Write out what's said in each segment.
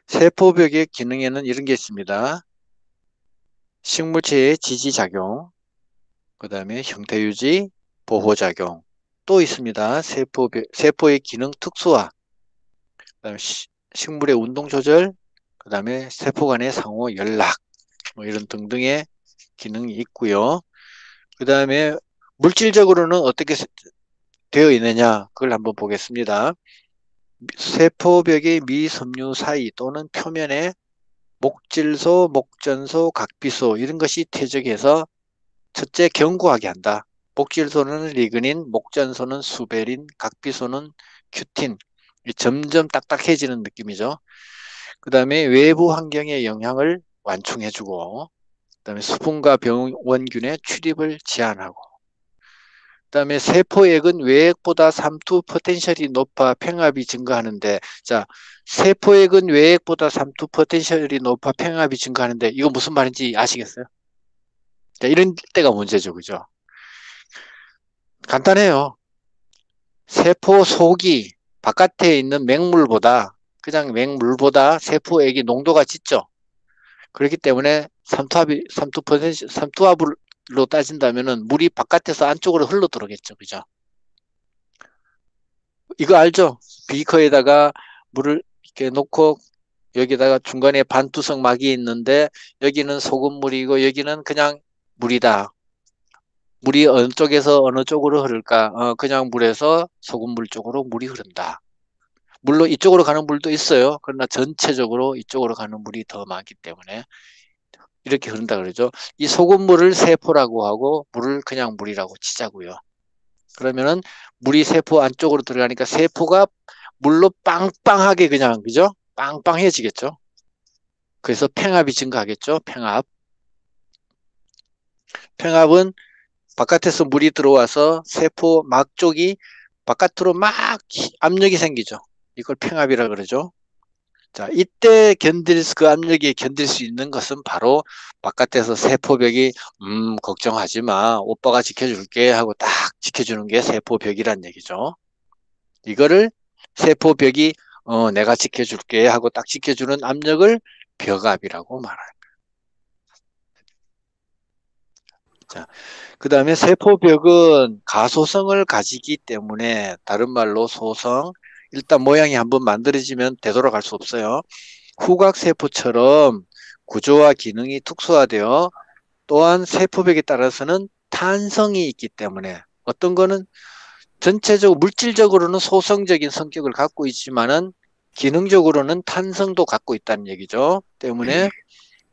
세포벽의 기능에는 이런 게 있습니다. 식물체의 지지작용, 그 다음에 형태유지, 보호작용. 또 있습니다. 세포의 기능 특수화, 그다음에 식물의 운동 조절, 그 다음에 세포 간의 상호 연락, 뭐 이런 등등의 기능이 있고요. 그 다음에 물질적으로는 어떻게 되어 있느냐, 그걸 한번 보겠습니다. 세포벽의 미섬유 사이 또는 표면에 목질소, 목전소, 각비소 이런 것이 퇴적해서 첫째 견고하게 한다. 목질소는 리그닌, 목전소는 수베린, 각비소는 큐틴. 점점 딱딱해지는 느낌이죠. 그 다음에 외부 환경의 영향을 완충해주고, 그 다음에 수분과 병원균의 출입을 제한하고, 그 다음에 세포액은 외액보다 삼투 포텐셜이 높아 평합이 증가하는데, 자, 세포액은 외액보다 삼투 포텐셜이 높아 평합이 증가하는데, 이거 무슨 말인지 아시겠어요? 자, 이런 때가 문제죠, 그죠? 간단해요. 세포 속이 바깥에 있는 맹물보다, 그냥 맹물보다 세포액이 농도가 짙죠. 그렇기 때문에 삼투압으로 따진다면은 물이 바깥에서 안쪽으로 흘러 들어오겠죠. 그죠? 이거 알죠? 비커에다가 물을 이렇게 놓고 여기다가 중간에 반투성막이 있는데 여기는 소금물이고 여기는 그냥 물이다. 물이 어느 쪽에서 어느 쪽으로 흐를까? 그냥 물에서 소금물 쪽으로 물이 흐른다. 물론 이쪽으로 가는 물도 있어요. 그러나 전체적으로 이쪽으로 가는 물이 더 많기 때문에 이렇게 흐른다 그러죠. 이 소금물을 세포라고 하고 물을 그냥 물이라고 치자고요. 그러면은 물이 세포 안쪽으로 들어가니까 세포가 물로 빵빵하게 그냥 그죠? 빵빵해지겠죠. 그래서 평압이 증가하겠죠. 평압. 평압은 바깥에서 물이 들어와서 세포 막 쪽이 바깥으로 막 압력이 생기죠. 이걸 평압이라 그러죠. 자, 이때 그 압력에 견딜 수 있는 것은 바로 바깥에서 세포벽이, 걱정하지 마. 오빠가 지켜줄게 하고 딱 지켜주는 게 세포벽이란 얘기죠. 이거를 세포벽이, 내가 지켜줄게 하고 딱 지켜주는 압력을 벽압이라고 말합니다. 자, 그 다음에 세포벽은 가소성을 가지기 때문에 다른 말로 소성, 일단 모양이 한번 만들어지면 되돌아갈 수 없어요. 후각세포처럼 구조와 기능이 특수화되어 또한 세포벽에 따라서는 탄성이 있기 때문에 어떤 거는 전체적으로 물질적으로는 소성적인 성격을 갖고 있지만은 기능적으로는 탄성도 갖고 있다는 얘기죠. 때문에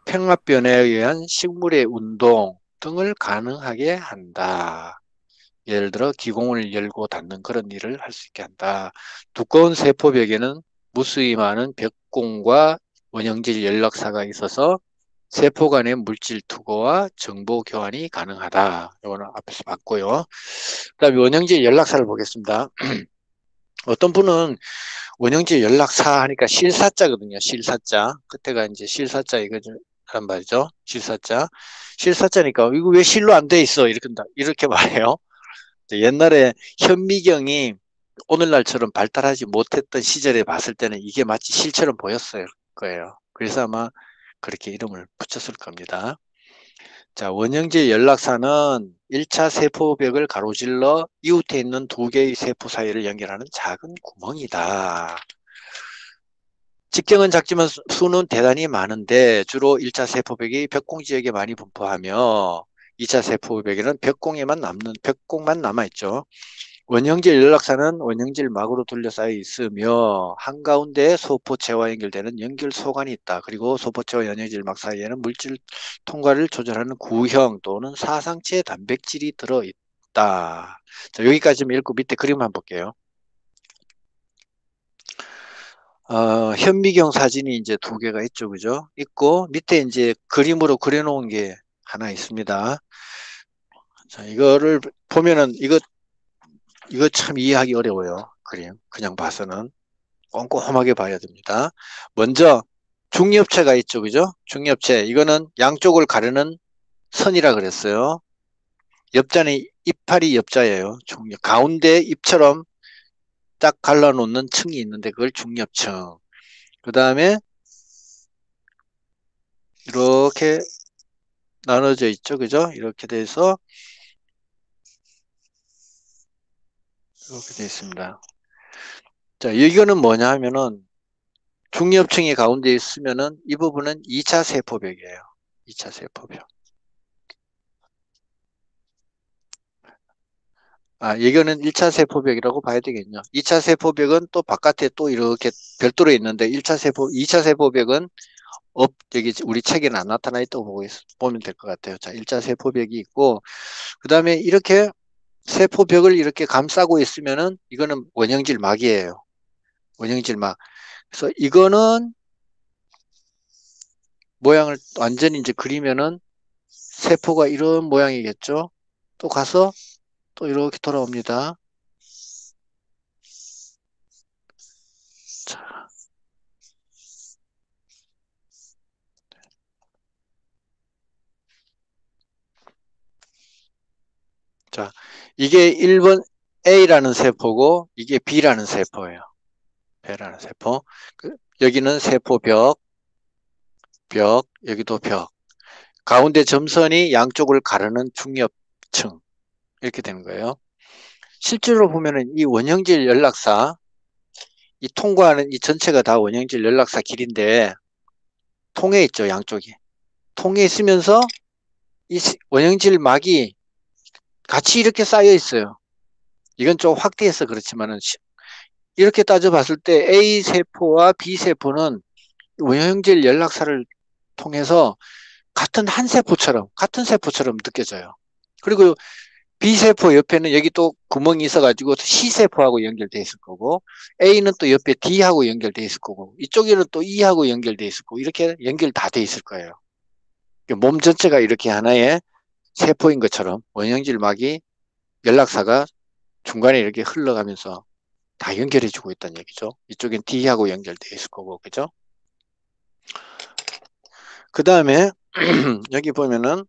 평합변에 의한 식물의 운동 등을 가능하게 한다. 예를 들어 기공을 열고 닫는 그런 일을 할 수 있게 한다. 두꺼운 세포벽에는 무수히 많은 벽공과 원형질 연락사가 있어서 세포 간의 물질 투과와 정보 교환이 가능하다. 이거는 앞에서 봤고요. 그다음에 원형질 연락사를 보겠습니다. 어떤 분은 원형질 연락사 하니까 실사자거든요. 실사자. 그때가 이제 실사자 이거란 말이죠. 실사자. 실사자니까 이거 왜 실로 안 돼 있어? 이렇게 말해요. 옛날에 현미경이 오늘날처럼 발달하지 못했던 시절에 봤을 때는 이게 마치 실처럼 보였을 거예요. 그래서 아마 그렇게 이름을 붙였을 겁니다. 자, 원형질 연락사는 1차 세포벽을 가로질러 이웃에 있는 두 개의 세포 사이를 연결하는 작은 구멍이다. 직경은 작지만 수는 대단히 많은데 주로 1차 세포벽이 벽공 지역에 많이 분포하며 2차 세포벽에는 벽공만 남아있죠. 원형질 연락사는 원형질 막으로 둘러싸여 있으며 한가운데에 소포체와 연결되는 연결소관이 있다. 그리고 소포체와 원형질 막 사이에는 물질 통과를 조절하는 구형 또는 사상체 단백질이 들어있다. 자, 여기까지만 읽고 밑에 그림 한번 볼게요. 현미경 사진이 이제 두 개가 있죠, 그죠? 있고 밑에 이제 그림으로 그려놓은 게 하나 있습니다. 자, 이거를 보면은 이거 참 이해하기 어려워요. 그림 그냥 봐서는. 꼼꼼하게 봐야 됩니다. 먼저 중엽체가 있죠, 그죠? 중엽체 이거는 양쪽을 가르는 선이라 그랬어요. 옆자는 이파리 옆자예요. 가운데 잎처럼 딱 갈라놓는 층이 있는데 그걸 중엽층. 그 다음에 이렇게 나눠져 있죠. 그죠? 이렇게 돼서 이렇게 되어 있습니다. 자, 이거는 뭐냐 하면은 중엽층이 가운데 있으면은 이 부분은 2차 세포벽이에요. 2차 세포벽. 아, 이거는 1차 세포벽이라고 봐야 되겠죠. 2차 세포벽은 또 바깥에 또 이렇게 별도로 있는데 2차 세포벽은 여기 우리 책에는 안 나타나 있다고 보면 될 것 같아요. 자, 1차 세포벽이 있고, 그 다음에 이렇게 세포벽을 이렇게 감싸고 있으면은 이거는 원형질막이에요. 원형질막. 그래서 이거는 모양을 완전히 이제 그리면은 세포가 이런 모양이겠죠. 또 가서 또 이렇게 돌아옵니다. 자, 자, 이게 1번 A라는 세포고 이게 B라는 세포예요. B라는 세포. 여기는 세포벽, 여기도 벽. 가운데 점선이 양쪽을 가르는 중엽층. 이렇게 되는 거예요. 실제로 보면은 이 원형질 연락사, 이 통과하는 이 전체가 다 원형질 연락사 길인데 통에 있죠, 양쪽이. 통에 있으면서 이 원형질 막이 같이 이렇게 쌓여 있어요. 이건 좀 확대해서 그렇지만은 이렇게 따져봤을 때 A 세포와 B 세포는 원형질 연락사를 통해서 같은 세포처럼 느껴져요. 그리고 B세포 옆에는 여기 또 구멍이 있어가지고 C세포하고 연결돼 있을 거고, A는 또 옆에 D하고 연결돼 있을 거고, 이쪽에는 또 E하고 연결돼 있을 거고, 이렇게 연결 다 돼 있을 거예요. 몸 전체가 이렇게 하나의 세포인 것처럼 원형질막이 연락사가 중간에 이렇게 흘러가면서 다 연결해주고 있다는 얘기죠. 이쪽엔 D하고 연결돼 있을 거고, 그죠? 그 다음에 여기 보면은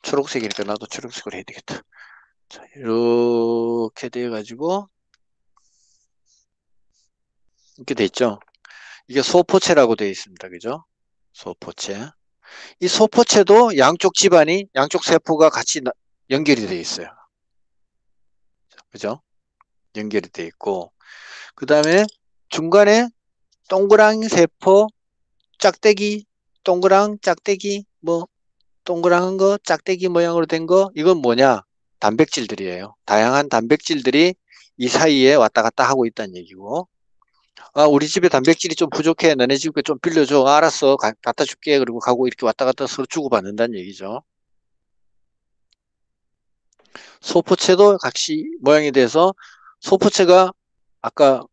초록색이니까 나도 초록색으로 해야 되겠다. 자, 이렇게 돼가지고 이렇게 돼 있죠. 이게 소포체라고 되어 있습니다. 그죠? 소포체. 이 소포체도 양쪽 집안이, 양쪽 세포가 같이 연결이 되어 있어요. 그죠? 연결이 되어 있고, 그 다음에 중간에 동그랑 세포, 짝대기, 동그랑 짝대기, 뭐, 동그란 거, 짝대기 모양으로 된 거, 이건 뭐냐? 단백질들이에요. 다양한 단백질들이 이 사이에 왔다 갔다 하고 있다는 얘기고, 아, 우리 집에 단백질이 좀 부족해. 너네 집에 좀 빌려줘. 알았어. 갖다 줄게. 그리고 가고 이렇게 왔다 갔다 서로 주고받는다는 얘기죠. 소포체도 각시 모양이 돼서 소포체가 아까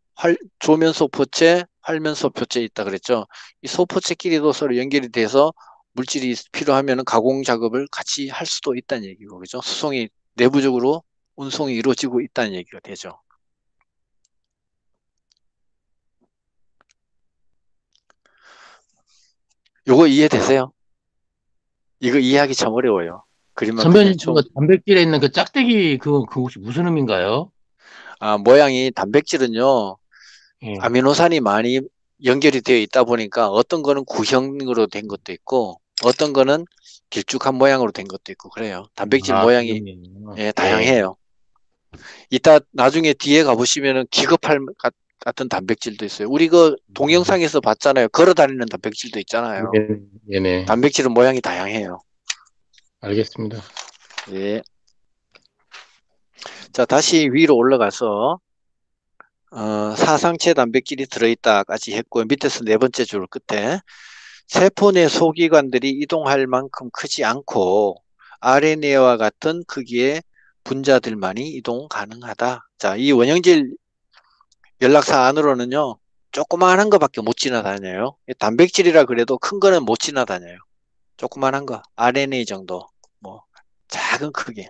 조면 소포체, 활면 소포체 있다 그랬죠. 이 소포체끼리도 서로 연결이 돼서 물질이 필요하면 가공 작업을 같이 할 수도 있다는 얘기고, 그죠? 수송이 내부적으로 운송이 이루어지고 있다는 얘기가 되죠. 요거 이해되세요? 이거 이해하기 참 어려워요. 그림만 보기엔 선배님, 그 좀, 단백질에 있는 그 짝대기 그 혹시 무슨 의미인가요? 아, 모양이 단백질은요, 예. 아미노산이 많이 연결이 되어 있다 보니까 어떤 거는 구형으로 된 것도 있고, 어떤 거는 길쭉한 모양으로 된 것도 있고, 그래요. 단백질 아, 그 모양이 의미예요. 예, 예. 다양해요. 이따 나중에 뒤에 가보시면은 기겁할 같은 단백질도 있어요. 우리 그 동영상에서 봤잖아요. 걸어 다니는 단백질도 있잖아요. 예, 네네. 단백질은 모양이 다양해요. 알겠습니다. 예. 자, 다시 위로 올라가서 사상체 단백질이 들어있다까지 했고 밑에서 네 번째 줄 끝에 세포 내 소기관들이 이동할 만큼 크지 않고 RNA와 같은 크기의 분자들만이 이동 가능하다. 자, 이 원형질 연락사 안으로는요, 조그마한 거밖에 못 지나다녀요. 단백질이라 그래도 큰 거는 못 지나다녀요. 조그마한 거, RNA 정도, 뭐 작은 크기.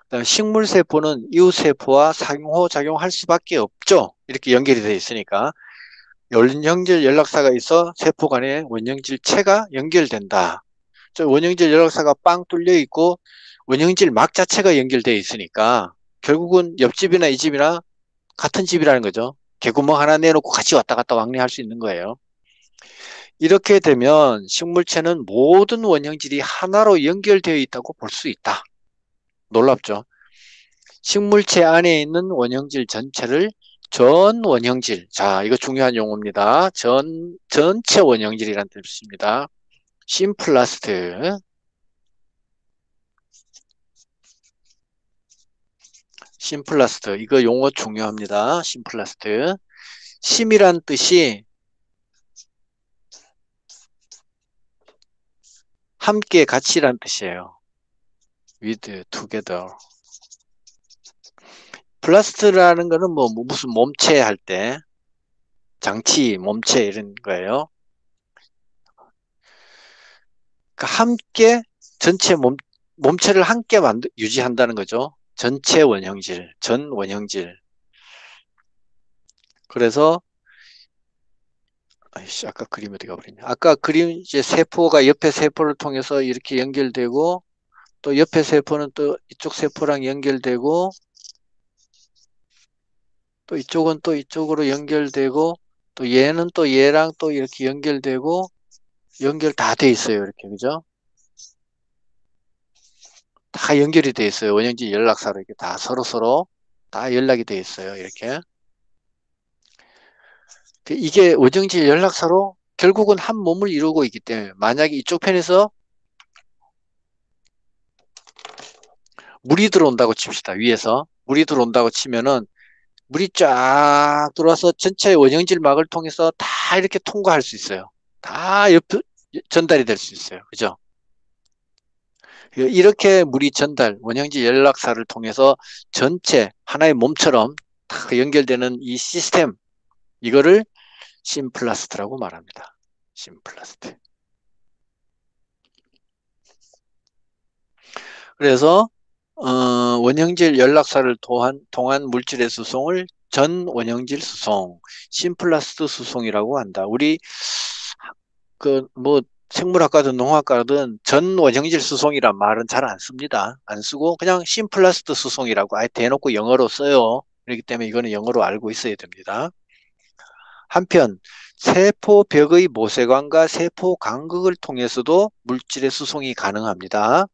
그다음에 식물 세포는 이웃 세포와 상호 작용할 수밖에 없죠. 이렇게 연결이 되어 있으니까. 원형질 연락사가 있어 세포 간의 원형질체가 연결된다. 저 원형질 연락사가 빵 뚫려 있고 원형질 막 자체가 연결되어 있으니까 결국은 옆집이나 이 집이나 같은 집이라는 거죠. 개구멍 하나 내놓고 같이 왔다 갔다 왕래할 수 있는 거예요. 이렇게 되면 식물체는 모든 원형질이 하나로 연결되어 있다고 볼 수 있다. 놀랍죠? 식물체 안에 있는 원형질 전체를 전 원형질. 자, 이거 중요한 용어입니다. 전체 원형질이라는 뜻입니다. 심플라스트. 심플라스트. 이거 용어 중요합니다. 심플라스트. 심이란 뜻이 함께 같이란 뜻이에요. with, together. 플라스트라는 거는 뭐 무슨 몸체 할 때, 장치, 몸체 이런 거예요. 그러니까 함께 전체 몸체를 함께 유지한다는 거죠. 전체 원형질, 전 원형질. 그래서 아이씨, 아까 그림 어디 가버렸냐? 아까 그림 이제 세포가 옆에 세포를 통해서 이렇게 연결되고 또 옆에 세포는 또 이쪽 세포랑 연결되고 또 이쪽은 또 이쪽으로 연결되고 또 얘는 또 얘랑 또 이렇게 연결되고 연결 다 돼 있어요. 이렇게 그죠? 다 연결이 돼 있어요. 원형질 연락사로 이렇게 다 서로 다 연락이 돼 있어요. 이렇게. 이게 원형질 연락사로 결국은 한 몸을 이루고 있기 때문에 만약에 이쪽 편에서 물이 들어온다고 칩시다. 위에서 물이 들어온다고 치면은 물이 쫙 들어와서 전체 원형질막을 통해서 다 이렇게 통과할 수 있어요. 다 전달이 될 수 있어요. 그죠? 이렇게 물이 원형질 연락사를 통해서 전체 하나의 몸처럼 다 연결되는 이 시스템, 이거를 심플라스트라고 말합니다. 심플라스트. 그래서 원형질 연락사를 통한 물질의 수송을 전 원형질 수송, 심플라스트 수송이라고 한다. 우리 뭐 생물학과든 농학과든 전 원형질 수송이란 말은 잘 안 씁니다. 안 쓰고 그냥 심플라스트 수송이라고 아예 대놓고 영어로 써요. 그렇기 때문에 이거는 영어로 알고 있어야 됩니다. 한편 세포벽의 모세관과 세포 간극을 통해서도 물질의 수송이 가능합니다.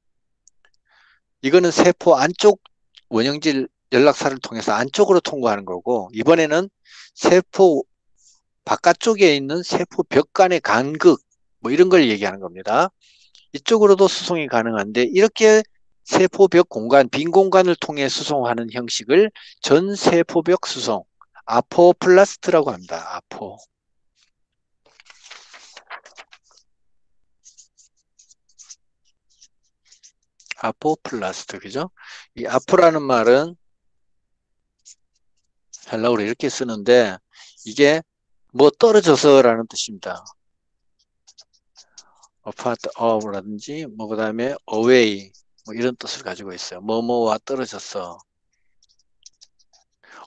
이거는 세포 안쪽 원형질 연락사를 통해서 안쪽으로 통과하는 거고, 이번에는 세포 바깥쪽에 있는 세포벽 간의 간극, 뭐 이런 걸 얘기하는 겁니다. 이쪽으로도 수송이 가능한데 이렇게 세포벽 공간, 빈 공간을 통해 수송하는 형식을 전세포벽 수송, 아포플라스트라고 합니다. 아포플라스트, 그죠? 이 아포라는 말은 헬라어로 이렇게 쓰는데 이게 뭐 떨어져서라는 뜻입니다. apart of라든지 뭐 그다음에 away 뭐 이런 뜻을 가지고 있어요. 뭐뭐와 떨어졌어.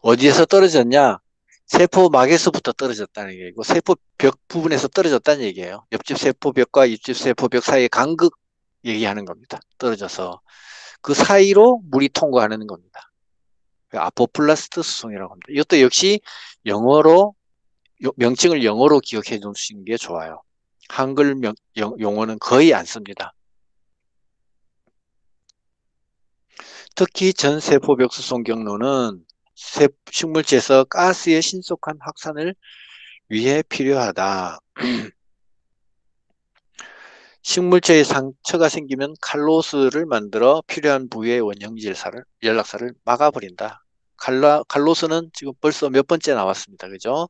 어디에서 떨어졌냐? 세포막에서부터 떨어졌다는 얘기고 세포벽 부분에서 떨어졌다는 얘기예요. 옆집 세포벽과 옆집 세포벽 사이의 간극 얘기하는 겁니다. 떨어져서 그 사이로 물이 통과하는 겁니다. 아포플라스트 수송이라고 합니다. 이것도 역시 영어로 명칭을 영어로 기억해 두시는 게 좋아요. 한글 용어는 거의 안 씁니다. 특히 전세포벽 수송 경로는 식물체에서 가스의 신속한 확산을 위해 필요하다. 식물체에 상처가 생기면 칼로스를 만들어 필요한 부위의 연락사를 막아버린다. 칼로스는 지금 벌써 몇 번째 나왔습니다. 그죠?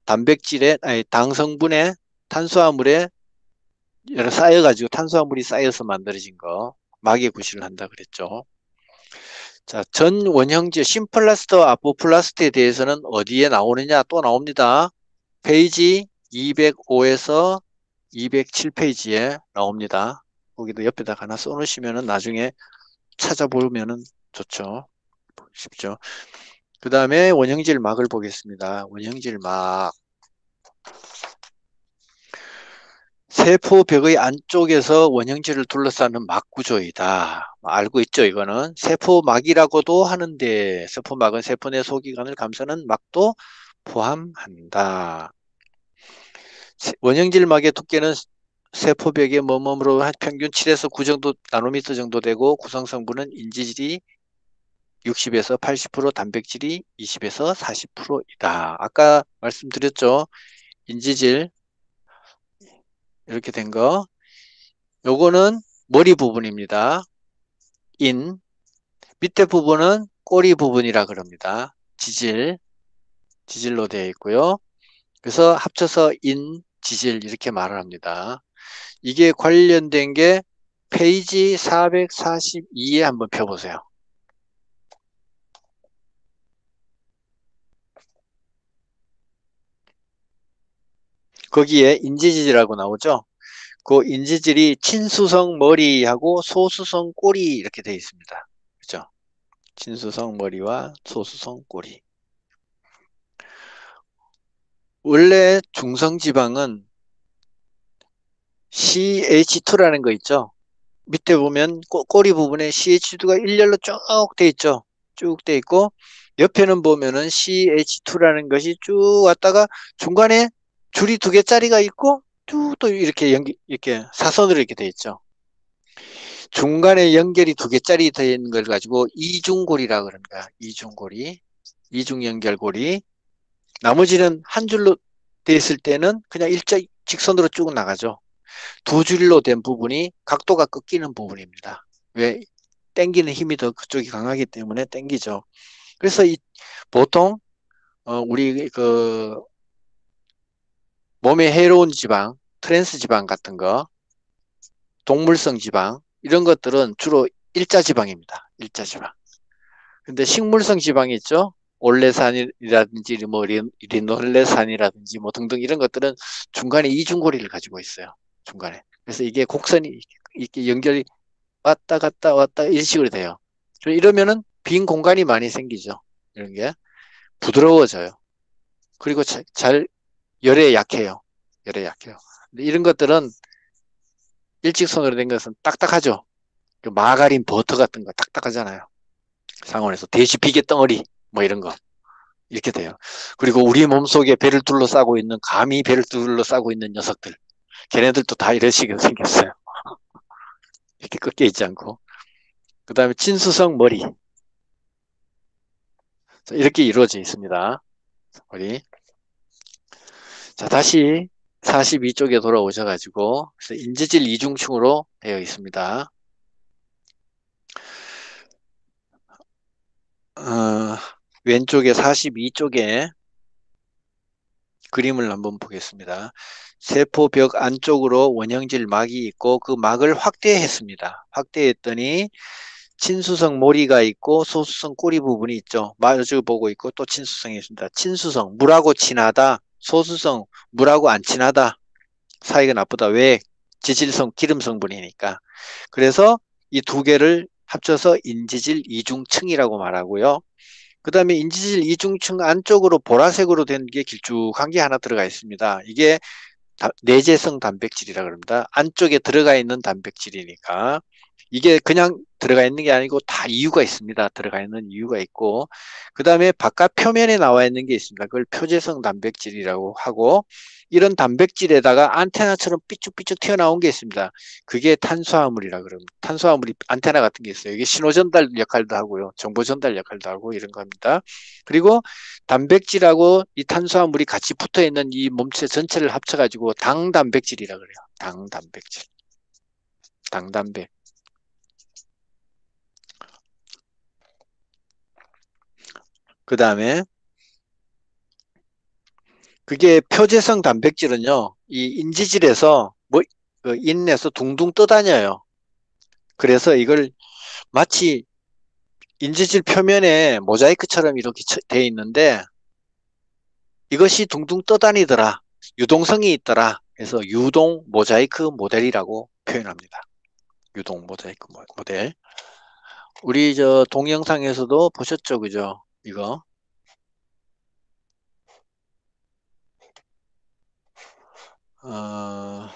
당성분에 탄수화물에 쌓여가지고 탄수화물이 쌓여서 만들어진 거 막의 구실을 한다 그랬죠. 자, 전 원형질 심플라스트와 아포플라스트에 대해서는 어디에 나오느냐 또 나옵니다. 페이지 205에서 207페이지에 나옵니다. 거기도 옆에다 하나 써놓으시면 나중에 찾아보면 좋죠. 쉽죠. 그 다음에 원형질 막을 보겠습니다. 원형질 막. 세포벽의 안쪽에서 원형질을 둘러싸는 막 구조이다. 알고 있죠, 이거는. 세포막이라고도 하는데, 세포막은 세포 내 소기관을 감싸는 막도 포함한다. 원형질막의 두께는 세포벽의 모범으로 한 평균 7에서 9 정도 나노미터 정도 되고 구성 성분은 인지질이 60에서 80%, 단백질이 20에서 40%이다. 아까 말씀드렸죠. 인지질 이렇게 된 거. 요거는 머리 부분입니다. 인. 밑에 부분은 꼬리 부분이라 그럽니다. 지질로 되어 있고요. 그래서 합쳐서 인지질 이렇게 말을 합니다. 이게 관련된 게 페이지 442에 한번 펴보세요. 거기에 인지질이라고 나오죠. 그 인지질이 친수성 머리하고 소수성 꼬리 이렇게 되어 있습니다. 그죠? 친수성 머리와 소수성 꼬리. 원래 중성지방은 CH2라는 거 있죠. 밑에 보면 꼬리 부분에 CH2가 일렬로 쭉 돼 있죠. 쭉 돼 있고 옆에는 보면은 CH2라는 것이 쭉 왔다가 중간에 줄이 2개짜리가 있고 쭉 또 이렇게 이렇게 사선으로 이렇게 돼 있죠. 중간에 연결이 2개짜리 되어 있는 걸 가지고 이중고리라 그러는 거야. 이중고리. 이중연결고리. 나머지는 한 줄로 돼 있을 때는 그냥 직선으로 쭉 나가죠. 2줄로 된 부분이 각도가 꺾이는 부분입니다. 왜? 당기는 힘이 더 그쪽이 강하기 때문에 당기죠. 그래서 보통 우리 그 몸에 해로운 지방, 트랜스 지방 같은 거, 동물성 지방 이런 것들은 주로 일자 지방입니다. 일자 지방. 근데 식물성 지방이 있죠. 올레산이라든지 뭐 리놀레산이라든지 뭐 등등 이런 것들은 중간에 이중고리를 가지고 있어요. 중간에. 그래서 이게 곡선이 이렇게 연결이 왔다 갔다 왔다 이런 식으로 돼요. 이러면은 빈 공간이 많이 생기죠. 이런 게 부드러워져요. 그리고 잘 열에 약해요. 열에 약해요. 근데 이런 것들은 일직선으로 된 것은 딱딱하죠. 그 마가린 버터 같은 거 딱딱하잖아요. 상온에서 돼지 비계 덩어리 뭐 이런 거 이렇게 돼요. 그리고 우리 몸속에 배를 둘러싸고 있는 감히 배를 둘러싸고 있는 녀석들 걔네들도 다 이런 식으로 생겼어요. 이렇게 꺾여 있지 않고 그 다음에 친수성 머리 이렇게 이루어져 있습니다. 머리. 자, 다시 42쪽에 돌아오셔가지고 인지질 이중층으로 되어 있습니다. 왼쪽에 42쪽에 그림을 한번 보겠습니다. 세포벽 안쪽으로 원형질 막이 있고 그 막을 확대했습니다. 확대했더니 친수성 모리가 있고 소수성 꼬리 부분이 있죠. 마주 보고 있고 또 친수성이 있습니다. 친수성 물하고 친하다. 소수성 물하고 안 친하다. 사이가 나쁘다. 왜? 지질성 기름 성분이니까. 그래서 이 2개를 합쳐서 인지질 이중층이라고 말하고요. 그 다음에 인지질 이중층 안쪽으로 보라색으로 된 게 길쭉한 게 하나 들어가 있습니다. 이게 내재성 단백질이라 그럽니다. 안쪽에 들어가 있는 단백질이니까 이게 그냥 들어가 있는 게 아니고 다 이유가 있습니다. 들어가 있는 이유가 있고 그 다음에 바깥 표면에 나와 있는 게 있습니다. 그걸 표재성 단백질이라고 하고 이런 단백질에다가 안테나처럼 삐쭉삐쭉 튀어나온 게 있습니다. 그게 탄수화물이라 그럽니다. 탄수화물이 안테나 같은 게 있어요. 이게 신호 전달 역할도 하고요. 정보 전달 역할도 하고 이런 겁니다. 그리고 단백질하고 이 탄수화물이 같이 붙어 있는 이 몸체 전체를 합쳐가지고 당단백질이라 그래요. 당단백질. 당단백. 그 다음에 그게 표재성 단백질은요. 이 인지질에서 그 인내서 둥둥 떠다녀요. 그래서 이걸 마치 인지질 표면에 모자이크처럼 이렇게 돼 있는데 이것이 둥둥 떠다니더라. 유동성이 있더라. 그래서 유동 모자이크 모델이라고 표현합니다. 유동 모자이크 모델. 우리 저 동영상에서도 보셨죠, 그죠? 이거. 어,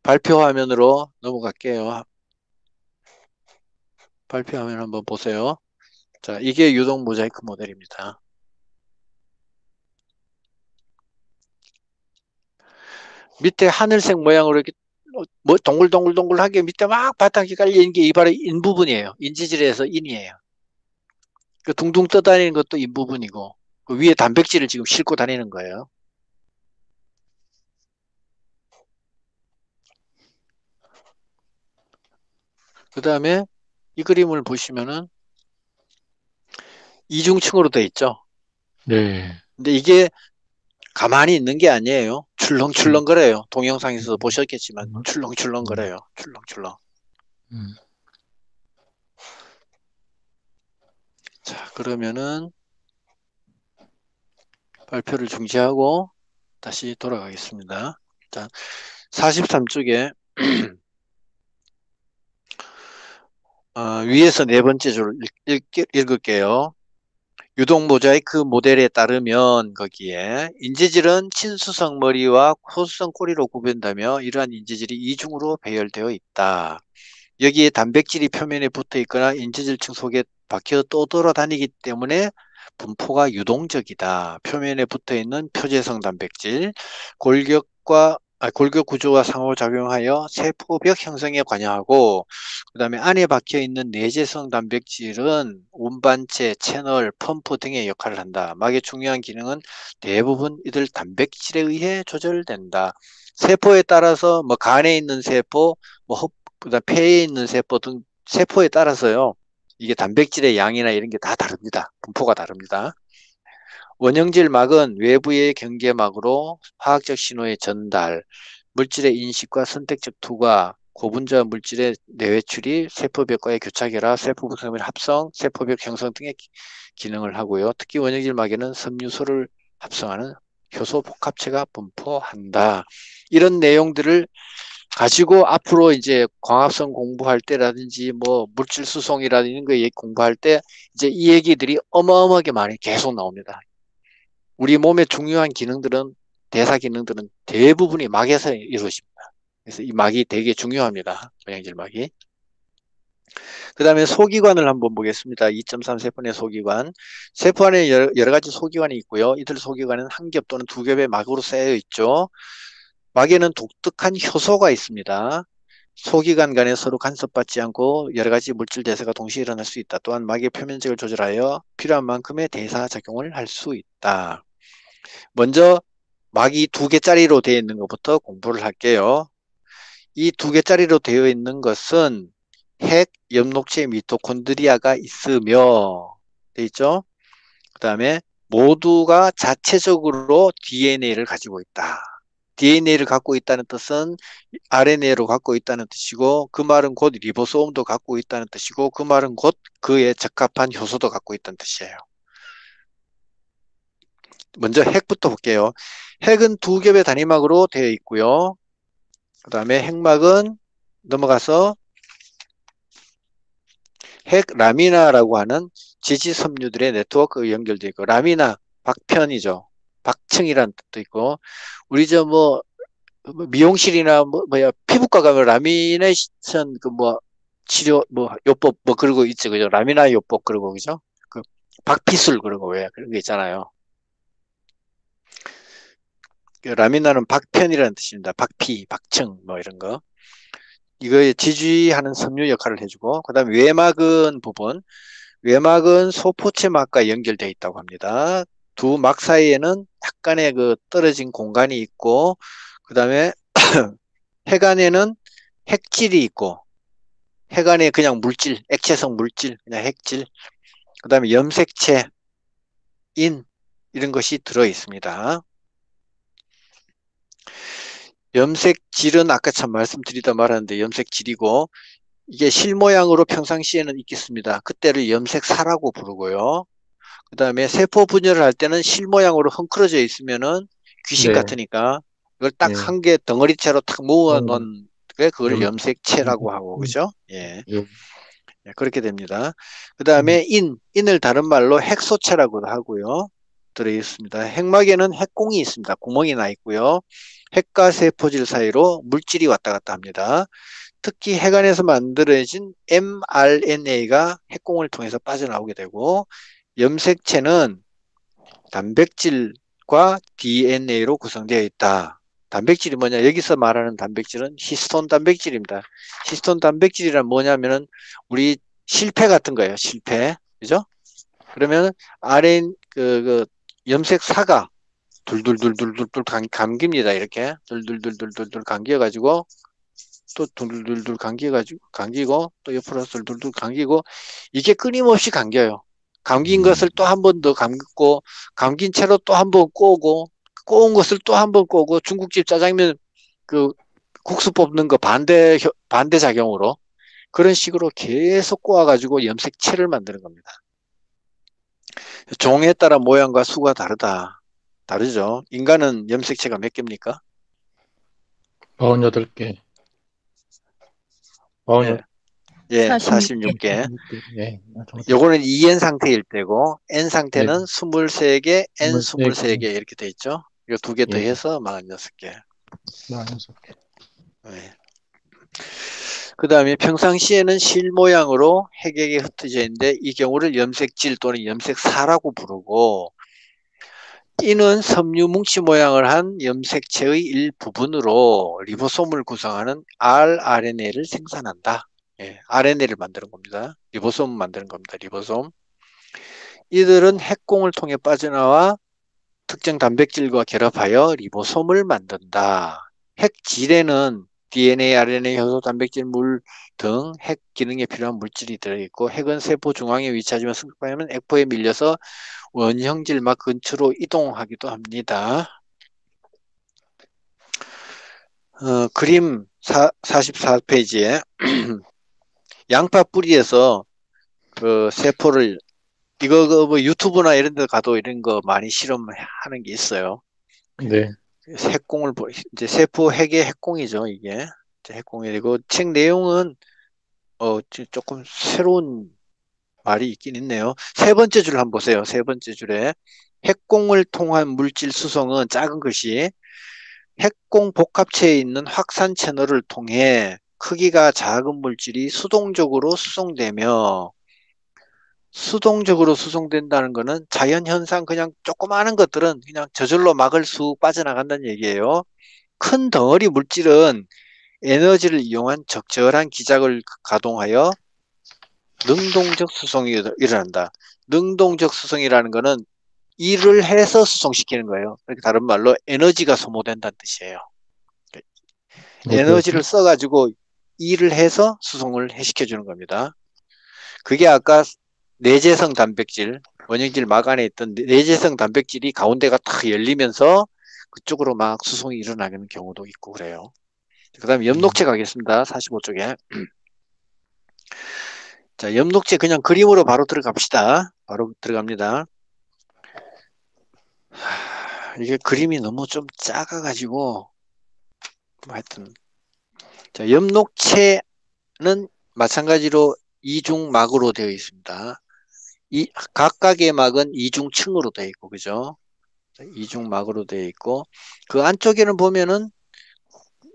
발표 화면으로 넘어갈게요. 발표 화면 한번 보세요. 자, 이게 유동 모자이크 모델입니다. 밑에 하늘색 모양으로 이렇게 뭐 동글동글동글하게 밑에 막 바닥이 깔린 게 이 바로 인 부분이에요. 인지질에서 인이에요. 그 둥둥 떠다니는 것도 인 부분이고 그 위에 단백질을 지금 싣고 다니는 거예요. 그 다음에 이 그림을 보시면은 이중층으로 돼 있죠. 네. 근데 이게 가만히 있는 게 아니에요. 음, 출렁출렁거려요. 동영상에서 음, 보셨겠지만 음, 음, 출렁출렁거려요. 출렁출렁. 음. 자, 그러면은 발표를 중지하고 다시 돌아가겠습니다. 자, 43쪽에 위에서 네 번째 줄 읽을게요. 유동 모자이크 모델에 따르면 거기에 인재질은 친수성 머리와 소수성 꼬리로 구분된다며 이러한 인재질이 이중으로 배열되어 있다. 여기에 단백질이 표면에 붙어 있거나 인체질층 속에 박혀 떠돌아다니기 때문에 분포가 유동적이다. 표면에 붙어 있는 표재성 단백질, 골격 구조와 상호작용하여 세포벽 형성에 관여하고, 그 다음에 안에 박혀 있는 내재성 단백질은 운반체, 채널, 펌프 등의 역할을 한다. 막의 중요한 기능은 대부분 이들 단백질에 의해 조절된다. 세포에 따라서 뭐 간에 있는 세포, 뭐 그다음 폐에 있는 세포 등 세포에 따라서요. 이게 단백질의 양이나 이런 게 다 다릅니다. 분포가 다릅니다. 원형질막은 외부의 경계막으로 화학적 신호의 전달, 물질의 인식과 선택적 투과, 고분자 물질의 내외출이, 세포벽과의 교차결합, 세포분석의 합성, 세포벽 형성 등의 기능을 하고요. 특히 원형질막에는 섬유소를 합성하는 효소 복합체가 분포한다. 이런 내용들을 가지고 앞으로 이제 광합성 공부할 때라든지 뭐 물질 수송이라든지 이런 거 공부할 때 이제 이 얘기들이 어마어마하게 많이 계속 나옵니다. 우리 몸의 중요한 기능들은 대사 기능들은 대부분이 막에서 이루어집니다. 그래서 이 막이 되게 중요합니다. 영양질막이. 그 다음에 소기관을 한번 보겠습니다. 2.3세포의 소기관. 세포 안에 여러 가지 소기관이 있고요. 이들 소기관은 한 겹 또는 두 겹의 막으로 쌓여 있죠. 막에는 독특한 효소가 있습니다. 소기관 간에 서로 간섭받지 않고 여러 가지 물질 대사가 동시에 일어날 수 있다. 또한 막의 표면적을 조절하여 필요한 만큼의 대사 작용을 할 수 있다. 먼저 막이 두 개짜리로 되어 있는 것부터 공부를 할게요. 이 두 개짜리로 되어 있는 것은 핵 엽록체 미토콘드리아가 있으며 돼 있죠. 그 다음에 모두가 자체적으로 DNA를 가지고 있다. DNA를 갖고 있다는 뜻은 RNA로 갖고 있다는 뜻이고 그 말은 곧 리보솜도 갖고 있다는 뜻이고 그 말은 곧 그에 적합한 효소도 갖고 있다는 뜻이에요. 먼저 핵부터 볼게요. 핵은 두 겹의 단위막으로 되어 있고요. 그 다음에 핵막은 넘어가서 핵 라미나라고 하는 지지 섬유들의 네트워크가 연결되어 있고 라미나 박편이죠. 박층이라는 뜻도 있고 우리 저뭐 미용실이나 뭐야 피부과 가면 라미네이션 그 뭐 치료 뭐 요법 뭐 그러고 있죠. 그죠? 라미나 요법 그러고 그죠? 그 박피술 그러고 왜 그런 게 있잖아요. 그 라미나는 박편이라는 뜻입니다. 박피, 박층 뭐 이런 거. 이거에 지지하는 섬유 역할을 해주고 그다음에 외막은 부분 외막은 소포체막과 연결되어 있다고 합니다. 두 막 사이에는 약간의 그 떨어진 공간이 있고 그다음에 핵안에는 핵질이 있고 핵안에 그냥 물질, 액체성 물질, 그냥 핵질, 그다음에 염색체, 인 이런 것이 들어 있습니다. 염색질은 아까 참 말씀드리다 말았는데 염색질이고 이게 실 모양으로 평상시에는 있겠습니다. 그때를 염색사라고 부르고요. 그 다음에 세포 분열을 할 때는 실 모양으로 헝클어져 있으면은 귀신 네, 같으니까 이걸 딱 네. 한 개 덩어리째로 탁 모아 어, 놓은 게 그걸 염, 염색체라고 하고 그죠? 예. 예. 예, 그렇게 됩니다. 그 음, 다음에 인을 다른 말로 핵소체라고도 하고요. 들어 있습니다. 핵막에는 핵공이 있습니다. 구멍이 나 있고요. 핵과 세포질 사이로 물질이 왔다 갔다 합니다. 특히 핵안에서 만들어진 mRNA가 핵공을 통해서 빠져나오게 되고 염색체는 단백질과 DNA로 구성되어 있다. 단백질이 뭐냐? 여기서 말하는 단백질은 히스톤 단백질입니다. 히스톤 단백질이란 뭐냐면은 우리 실패 같은 거예요. 실패. 그죠? 그러면 RN 그 염색사가 둘둘둘둘둘 감깁니다. 이렇게 둘둘둘둘둘 감겨가지고 또 둘둘둘둘 감기고 또 옆으로 둘둘둘 감기고 이게 끊임없이 감겨요. 감긴 것을 또 한 번 더 감고 감긴 채로 또 한 번 꼬고 꼬은 것을 또 한 번 꼬고 중국집 짜장면 그 국수 뽑는 거 반대 작용으로 그런 식으로 계속 꼬아가지고 염색체를 만드는 겁니다. 종에 따라 모양과 수가 다르죠. 인간은 염색체가 몇 개입니까? 48개. 예, 48, 예, 46개. 46개. 46개. 예. 요거는 EN 상태일 때고 N 예. 상태는 23개, N 23개. 23개 이렇게 돼 있죠. 이거 두 개 예. 더해서 46개. 46개. 예. 그 다음에 평상시에는 실 모양으로 핵액에 흩어져 있는데 이 경우를 염색질 또는 염색사라고 부르고 이는 섬유 뭉치 모양을 한 염색체의 일부분으로 리보솜을 구성하는 rRNA를 생산한다. 예, RNA를 만드는 겁니다. 리보솜 만드는 겁니다. 리보솜. 이들은 핵공을 통해 빠져나와 특정 단백질과 결합하여 리보솜을 만든다. 핵질에는 DNA, RNA, 효소, 단백질, 물 등 핵 기능에 필요한 물질이 들어있고 핵은 세포 중앙에 위치하지만 승급하면 액포에 밀려서 원형질막 근처로 이동하기도 합니다. 그림 44페이지에 양파 뿌리에서 그 세포를 이거 그뭐 유튜브나 이런 데 가도 이런 거 많이 실험하는 게 있어요. 네. 핵공을 이제 세포 핵의 핵공이죠, 이게. 핵공이고 책 내용은 조금 새로운 말이 있긴 있네요. 세 번째 줄 한번 보세요. 세 번째 줄에 핵공을 통한 물질 수송은 작은 글씨 핵공 복합체에 있는 확산 채널을 통해 크기가 작은 물질이 수동적으로 수송된다는 것은 자연현상 그냥 조그마한 것들은 그냥 저절로 막을 쑥 빠져나간다는 얘기예요. 큰 덩어리 물질은 에너지를 이용한 적절한 기작을 가동하여 능동적 수송이 일어난다. 능동적 수송이라는 것은 일을 해서 수송시키는 거예요. 다른 말로 에너지가 소모된다는 뜻이에요. 에너지를 써가지고 일을 해서 수송을 시켜주는 겁니다. 그게 아까 내재성 단백질, 원형질 막 안에 있던 내재성 단백질이 가운데가 탁 열리면서 그쪽으로 막 수송이 일어나는 경우도 있고 그래요. 그 다음에 엽록체 가겠습니다. 45쪽에. 자, 엽록체 그냥 그림으로 바로 들어갑시다. 바로 들어갑니다. 이게 그림이 너무 좀 작아가지고 하여튼 자, 엽록체는 마찬가지로 이중막으로 되어 있습니다. 이 각각의 막은 이중층으로 되어 있고 그죠? 이중막으로 되어 있고 그 안쪽에는 보면은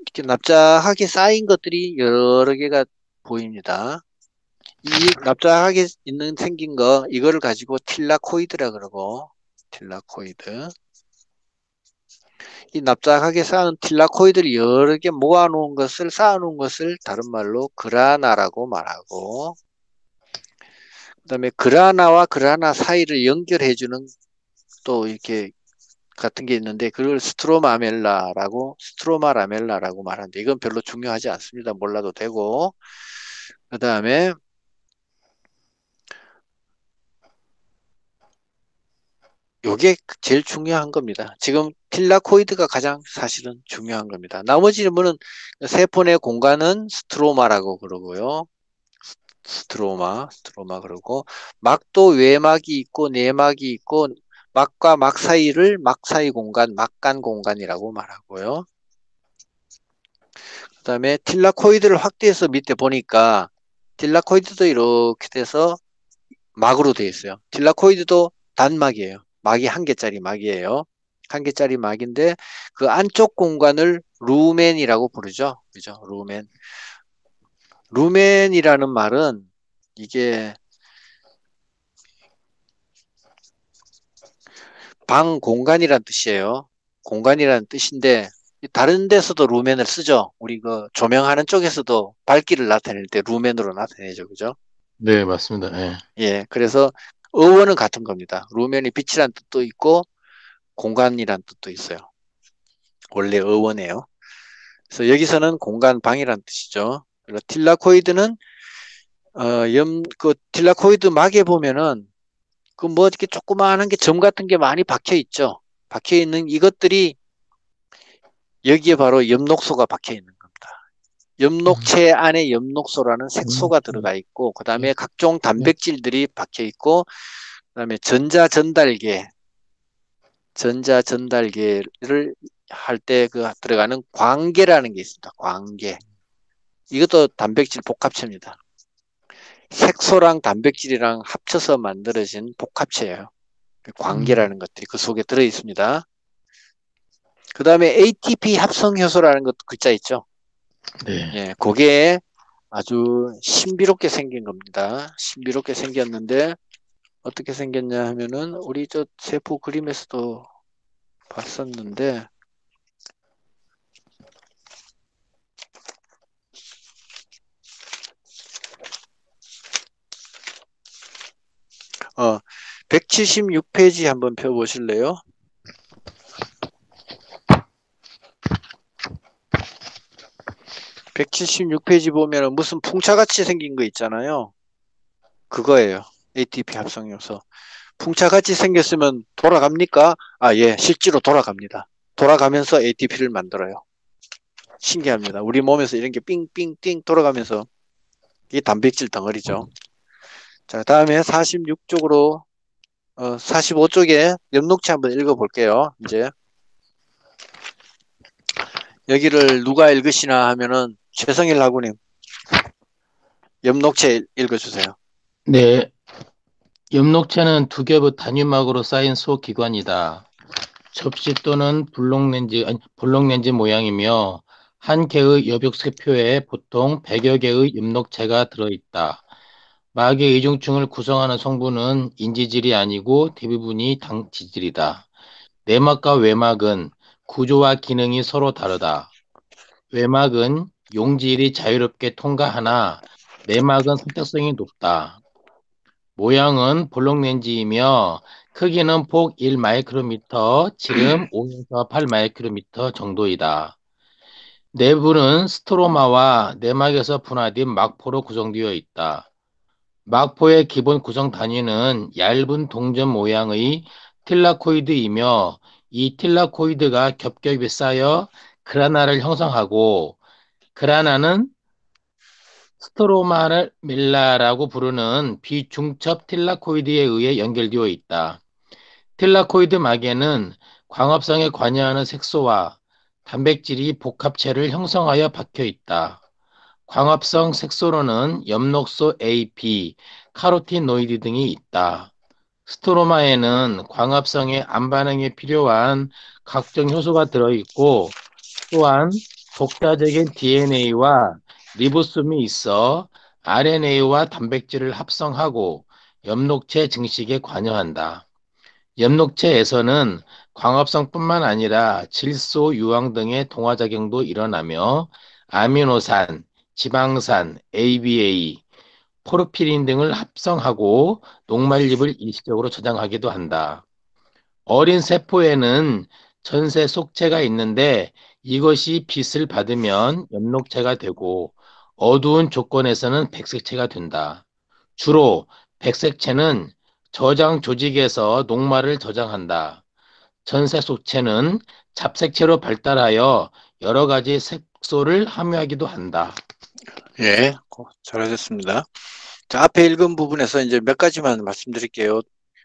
이렇게 납작하게 쌓인 것들이 여러 개가 보입니다. 이 납작하게 생긴 거 이거를 가지고 틸라코이드라 그러고 틸라코이드 이 납작하게 쌓은 틸라코이드를 여러 개 쌓아놓은 것을 다른 말로 그라나라고 말하고 그다음에 그라나와 그라나 사이를 연결해주는 또 이렇게 같은 게 있는데 그걸 스트로마라멜라라고 말하는데 이건 별로 중요하지 않습니다. 몰라도 되고 그다음에 요게 제일 중요한 겁니다. 지금 틸라코이드가 가장 사실은 중요한 겁니다. 나머지 뭐는 세포 내 공간은 스트로마라고 그러고요. 스트로마 그러고 막도 외막이 있고 내막이 있고 막과 막 사이를 막 사이 공간, 막간 공간이라고 말하고요. 그다음에 틸라코이드를 확대해서 밑에 보니까 틸라코이드도 이렇게 돼서 막으로 되어 있어요. 틸라코이드도 단막이에요. 막이 한 개짜리 막이에요. 한 개짜리 막인데 그 안쪽 공간을 루멘이라고 부르죠. 그죠? 루멘. 루멘이라는 말은 이게 방 공간이란 뜻이에요. 공간이라는 뜻인데 다른 데서도 루멘을 쓰죠. 우리 그 조명하는 쪽에서도 밝기를 나타낼 때 루멘으로 나타내죠. 그죠? 네, 맞습니다. 예. 예. 그래서 어원은 같은 겁니다. 루멘이 빛이란 뜻도 있고 공간이란 뜻도 있어요. 원래 어원이에요. 그래서 여기서는 공간 방이란 뜻이죠. 그리고 틸라코이드는 그 틸라코이드 막에 보면은 그 뭐 이렇게 조그마한 게 점 같은 게 많이 박혀 있죠. 박혀 있는 이것들이 여기에 바로 엽록소가 박혀 있는 겁니다. 엽록체 안에 엽록소라는 색소가 들어가 있고, 그 다음에 각종 단백질들이 박혀 있고, 그 다음에 전자전달계를 할 때 그 들어가는 광계라는 게 있습니다. 광계. 이것도 단백질 복합체입니다. 색소랑 단백질이랑 합쳐서 만들어진 복합체예요. 광계라는 것들이 그 속에 들어 있습니다. 그 다음에 ATP 합성 효소라는 것 글자 있죠. 네. 예, 그게 아주 신비롭게 생긴 겁니다. 신비롭게 생겼는데 어떻게 생겼냐 하면은 우리 저 세포 그림에서도 봤었는데 어 176페이지 한번 펴보실래요? 176페이지 보면은 무슨 풍차같이 생긴 거 있잖아요. 그거예요. ATP 합성효소. 풍차같이 생겼으면 돌아갑니까? 아, 예, 실제로 돌아갑니다. 돌아가면서 ATP를 만들어요. 신기합니다. 우리 몸에서 이런 게 삥삥삥 돌아가면서 이게 단백질 덩어리죠. 자, 다음에 46쪽으로 45쪽에 엽록체 한번 읽어볼게요. 이제 여기를 누가 읽으시나 하면은 최성일 학우님 엽록체 읽어주세요. 네. 엽록체는 두 겹의 단위막으로 쌓인 소기관이다. 접시 또는 볼록렌즈 모양이며 한 개의 엽육세표에 보통 100여 개의 엽록체가 들어있다. 막의 이중층을 구성하는 성분은 인지질이 아니고 대부분이 당지질이다. 내막과 외막은 구조와 기능이 서로 다르다. 외막은 용질이 자유롭게 통과하나 내막은 선택성이 높다. 모양은 볼록렌즈이며 크기는 폭 1마이크로미터, 지름 5에서 8마이크로미터 정도이다. 내부는 스트로마와 내막에서 분화된 막포로 구성되어 있다. 막포의 기본 구성 단위는 얇은 동전 모양의 틸라코이드이며 이 틸라코이드가 겹겹이 쌓여 그라나를 형성하고 그라나는 스트로마밀라라고 부르는 비중첩 틸라코이드에 의해 연결되어 있다. 틸라코이드 막에는 광합성에 관여하는 색소와 단백질이 복합체를 형성하여 박혀 있다. 광합성 색소로는 엽록소 A, B, 카로티노이드 등이 있다. 스트로마에는 광합성의 안반응에 필요한 각종 효소가 들어있고 또한 독자적인 DNA와 리보솜이 있어 RNA와 단백질을 합성하고 엽록체 증식에 관여한다. 엽록체에서는 광합성뿐만 아니라 질소, 유황 등의 동화작용도 일어나며 아미노산, 지방산, ABA, 포르피린 등을 합성하고 녹말립을 일시적으로 저장하기도 한다. 어린 세포에는 전세 속체가 있는데 이것이 빛을 받으면 엽록체가 되고 어두운 조건에서는 백색체가 된다. 주로 백색체는 저장 조직에서 녹말을 저장한다. 전세 속체는 잡색체로 발달하여 여러 가지 색소를 함유하기도 한다. 예, 잘하셨습니다. 자, 앞에 읽은 부분에서 이제 몇 가지만 말씀드릴게요.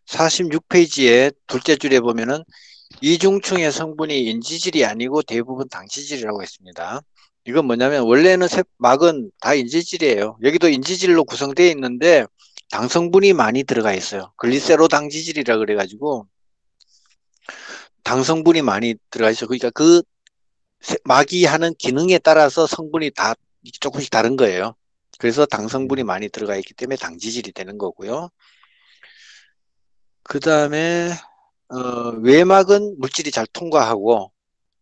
46페이지에 둘째 줄에 보면은 이중층의 성분이 인지질이 아니고 대부분 당지질이라고 했습니다. 이건 뭐냐면 원래는 막은 다 인지질이에요. 여기도 인지질로 구성되어 있는데 당성분이 많이 들어가 있어요. 글리세로 당지질이라 그래가지고 당성분이 많이 들어가 있어요. 그러니까 그 막이 하는 기능에 따라서 성분이 다 조금씩 다른 거예요. 그래서 당성분이 많이 들어가 있기 때문에 당지질이 되는 거고요. 그 다음에 외막은 물질이 잘 통과하고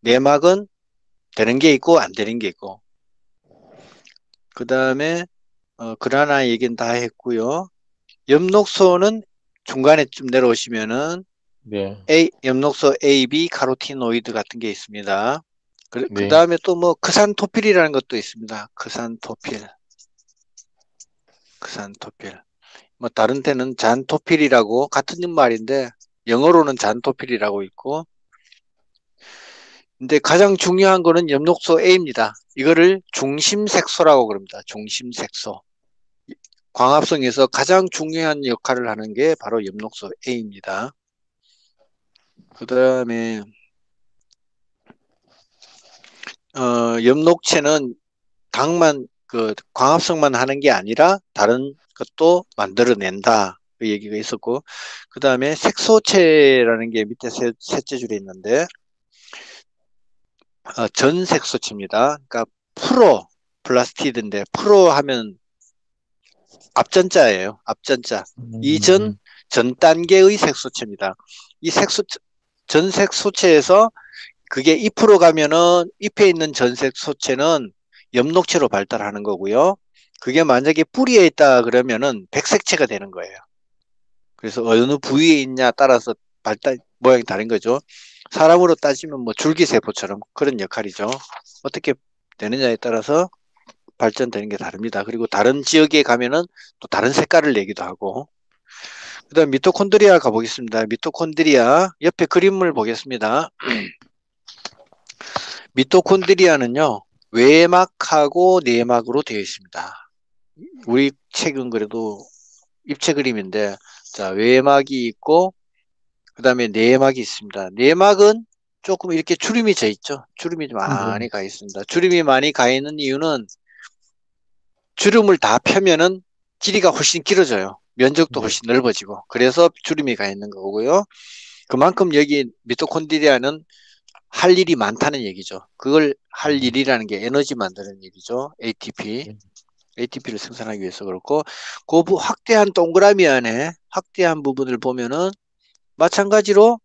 내막은 되는 게 있고 안 되는 게 있고. 그 다음에 그라나 얘기는 다 했고요. 엽록소는 중간에 좀 내려오시면은 네, 엽록소 A, B 카로티노이드 같은 게 있습니다. 그 네. 다음에 또 뭐 크산토필이라는 것도 있습니다. 크산토필. 뭐 다른 데는 잔토필이라고 같은 말인데 영어로는 잔토필이라고 있고, 근데 가장 중요한 거는 엽록소 A입니다. 이거를 중심색소라고 그럽니다. 중심색소. 광합성에서 가장 중요한 역할을 하는 게 바로 엽록소 A입니다. 그 다음에 엽록체는 당만 그 광합성만 하는 게 아니라 다른 것도 만들어낸다. 그 얘기가 있었고, 그 다음에 색소체라는 게 밑에 셋째 줄에 있는데, 전색소체입니다. 그러니까 플라스티드인데 프로 하면 앞전자예요. 앞전자. 이전 음, 전 단계의 색소체입니다. 이 전색소체에서 그게 잎으로 가면은 잎에 있는 전색소체는 엽록체로 발달하는 거고요. 그게 만약에 뿌리에 있다 그러면은 백색체가 되는 거예요. 그래서 어느 부위에 있냐 따라서 발달 모양이 다른 거죠. 사람으로 따지면 뭐 줄기세포처럼 그런 역할이죠. 어떻게 되느냐에 따라서 발전되는 게 다릅니다. 그리고 다른 지역에 가면은 또 다른 색깔을 내기도 하고. 그다음 미토콘드리아 가보겠습니다. 미토콘드리아 옆에 그림을 보겠습니다. 미토콘드리아는요, 외막하고 내막으로 되어 있습니다. 우리 책은 그래도 입체 그림인데, 자, 외막이 있고, 그 다음에 내막이 있습니다. 내막은 조금 이렇게 주름이 져 있죠. 주름이 네, 많이 가 있습니다. 주름이 많이 가 있는 이유는 주름을 다 펴면은 길이가 훨씬 길어져요. 면적도 네. 훨씬 넓어지고. 그래서 주름이 가 있는 거고요. 그만큼 여기 미토콘드리아는 할 일이 많다는 얘기죠. 그걸 할 음, 일이라는 게 에너지 만드는 일이죠. ATP. 네. ATP를 생산하기 위해서 그렇고, 그 확대한 동그라미 안에 확대한 부분을 보면은 마찬가지로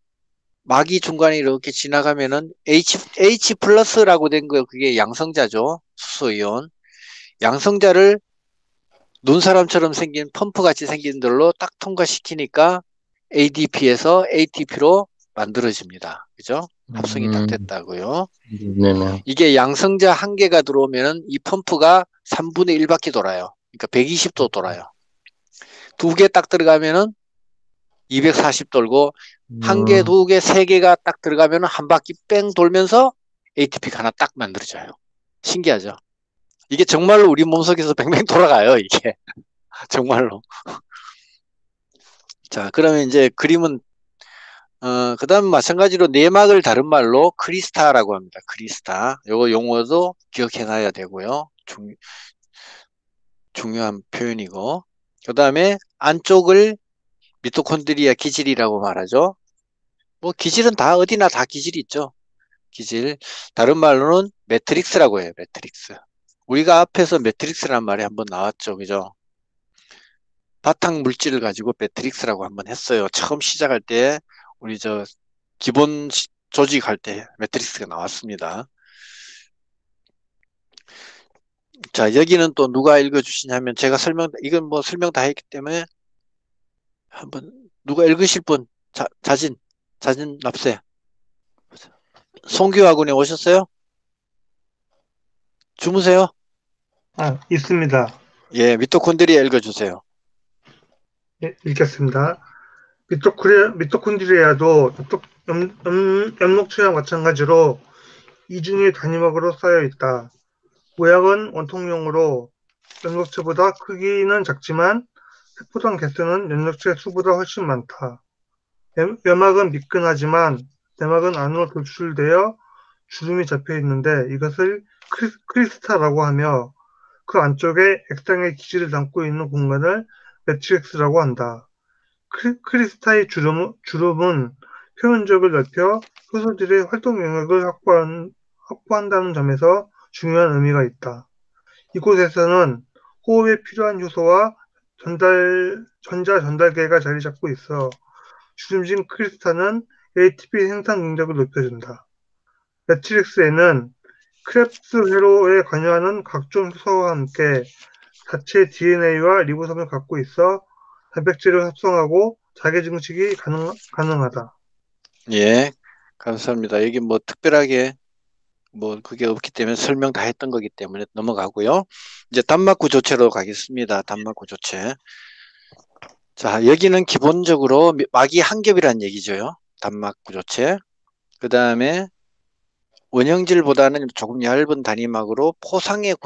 막이 중간에 이렇게 지나가면은 H 플러스라고 된 거, 그게 양성자죠. 수소이온. 양성자를 눈사람처럼 생긴 펌프 같이 생긴 들로 딱 통과시키니까 ADP에서 ATP로 만들어집니다. 그죠? 합성이 딱 음, 됐다고요. 네네. 이게 양성자 한 개가 들어오면은 이 펌프가 3분의 1바퀴 돌아요. 그러니까 120도 돌아요. 두 개 딱 들어가면은 240 돌고, 한 개, 음, 두 개, 세 개가 딱 들어가면은 한 바퀴 뺑 돌면서 ATP가 하나 딱 만들어져요. 신기하죠? 이게 정말로 우리 몸속에서 뱅뱅 돌아가요, 이게. 정말로. 자, 그러면 이제 그림은, 그 다음 마찬가지로 내막을 다른 말로 크리스타라고 합니다. 크리스타. 요거 용어도 기억해놔야 되고요. 중요한 표현이고. 그 다음에 안쪽을 미토콘드리아 기질이라고 말하죠. 뭐 기질은 다 어디나 다 기질이 있죠. 기질. 다른 말로는 매트릭스라고 해요. 매트릭스. 우리가 앞에서 매트릭스라는 말이 한번 나왔죠. 그죠? 바탕 물질을 가지고 매트릭스라고 한번 했어요. 처음 시작할 때 우리 저 기본 조직할 때 매트릭스가 나왔습니다. 자, 여기는 또 누가 읽어주시냐면 제가 이건 뭐 설명 다 했기 때문에 한번 누가 읽으실 분, 자진 납세. 송규 학원에 오셨어요? 주무세요? 있습니다. 예, 미토콘드리아 읽어주세요. 예, 읽겠습니다. 미토콘드리아도 엽록체와 마찬가지로 이중의 단위막으로 쌓여 있다. 모양은 원통형으로 엽록체보다 크기는 작지만 세포당 개수는 엽록체 수보다 훨씬 많다. 외막은 미끈하지만 내막은 안으로 돌출되어 주름이 잡혀 있는데 이것을 크리스타라고 하며 그 안쪽에 액상의 기질을 담고 있는 공간을 매트릭스라고 한다. 크리스타의 주름은 표면적을 넓혀 효소들의 활동 영역을 확보한다는 점에서 중요한 의미가 있다. 이곳에서는 호흡에 필요한 효소와 전자 전달계가 자리 잡고 있어 주름진 크리스타는 ATP 생산 능력을 높여준다. 매트릭스에는 크랩스 회로에 관여하는 각종 효소와 함께 자체 DNA와 리보솜을 갖고 있어 단백질을 합성하고 자기 증식이 가능하다. 예, 감사합니다. 여기 뭐 특별하게 뭐 그게 없기 때문에 설명 다 했던 거기 때문에 넘어가고요. 이제 단막 구조체로 가겠습니다. 단막 구조체. 자, 여기는 기본적으로 막이 한 겹이란 얘기죠. 단막 구조체. 그 다음에 원형질보다는 조금 얇은 단위막으로 포상의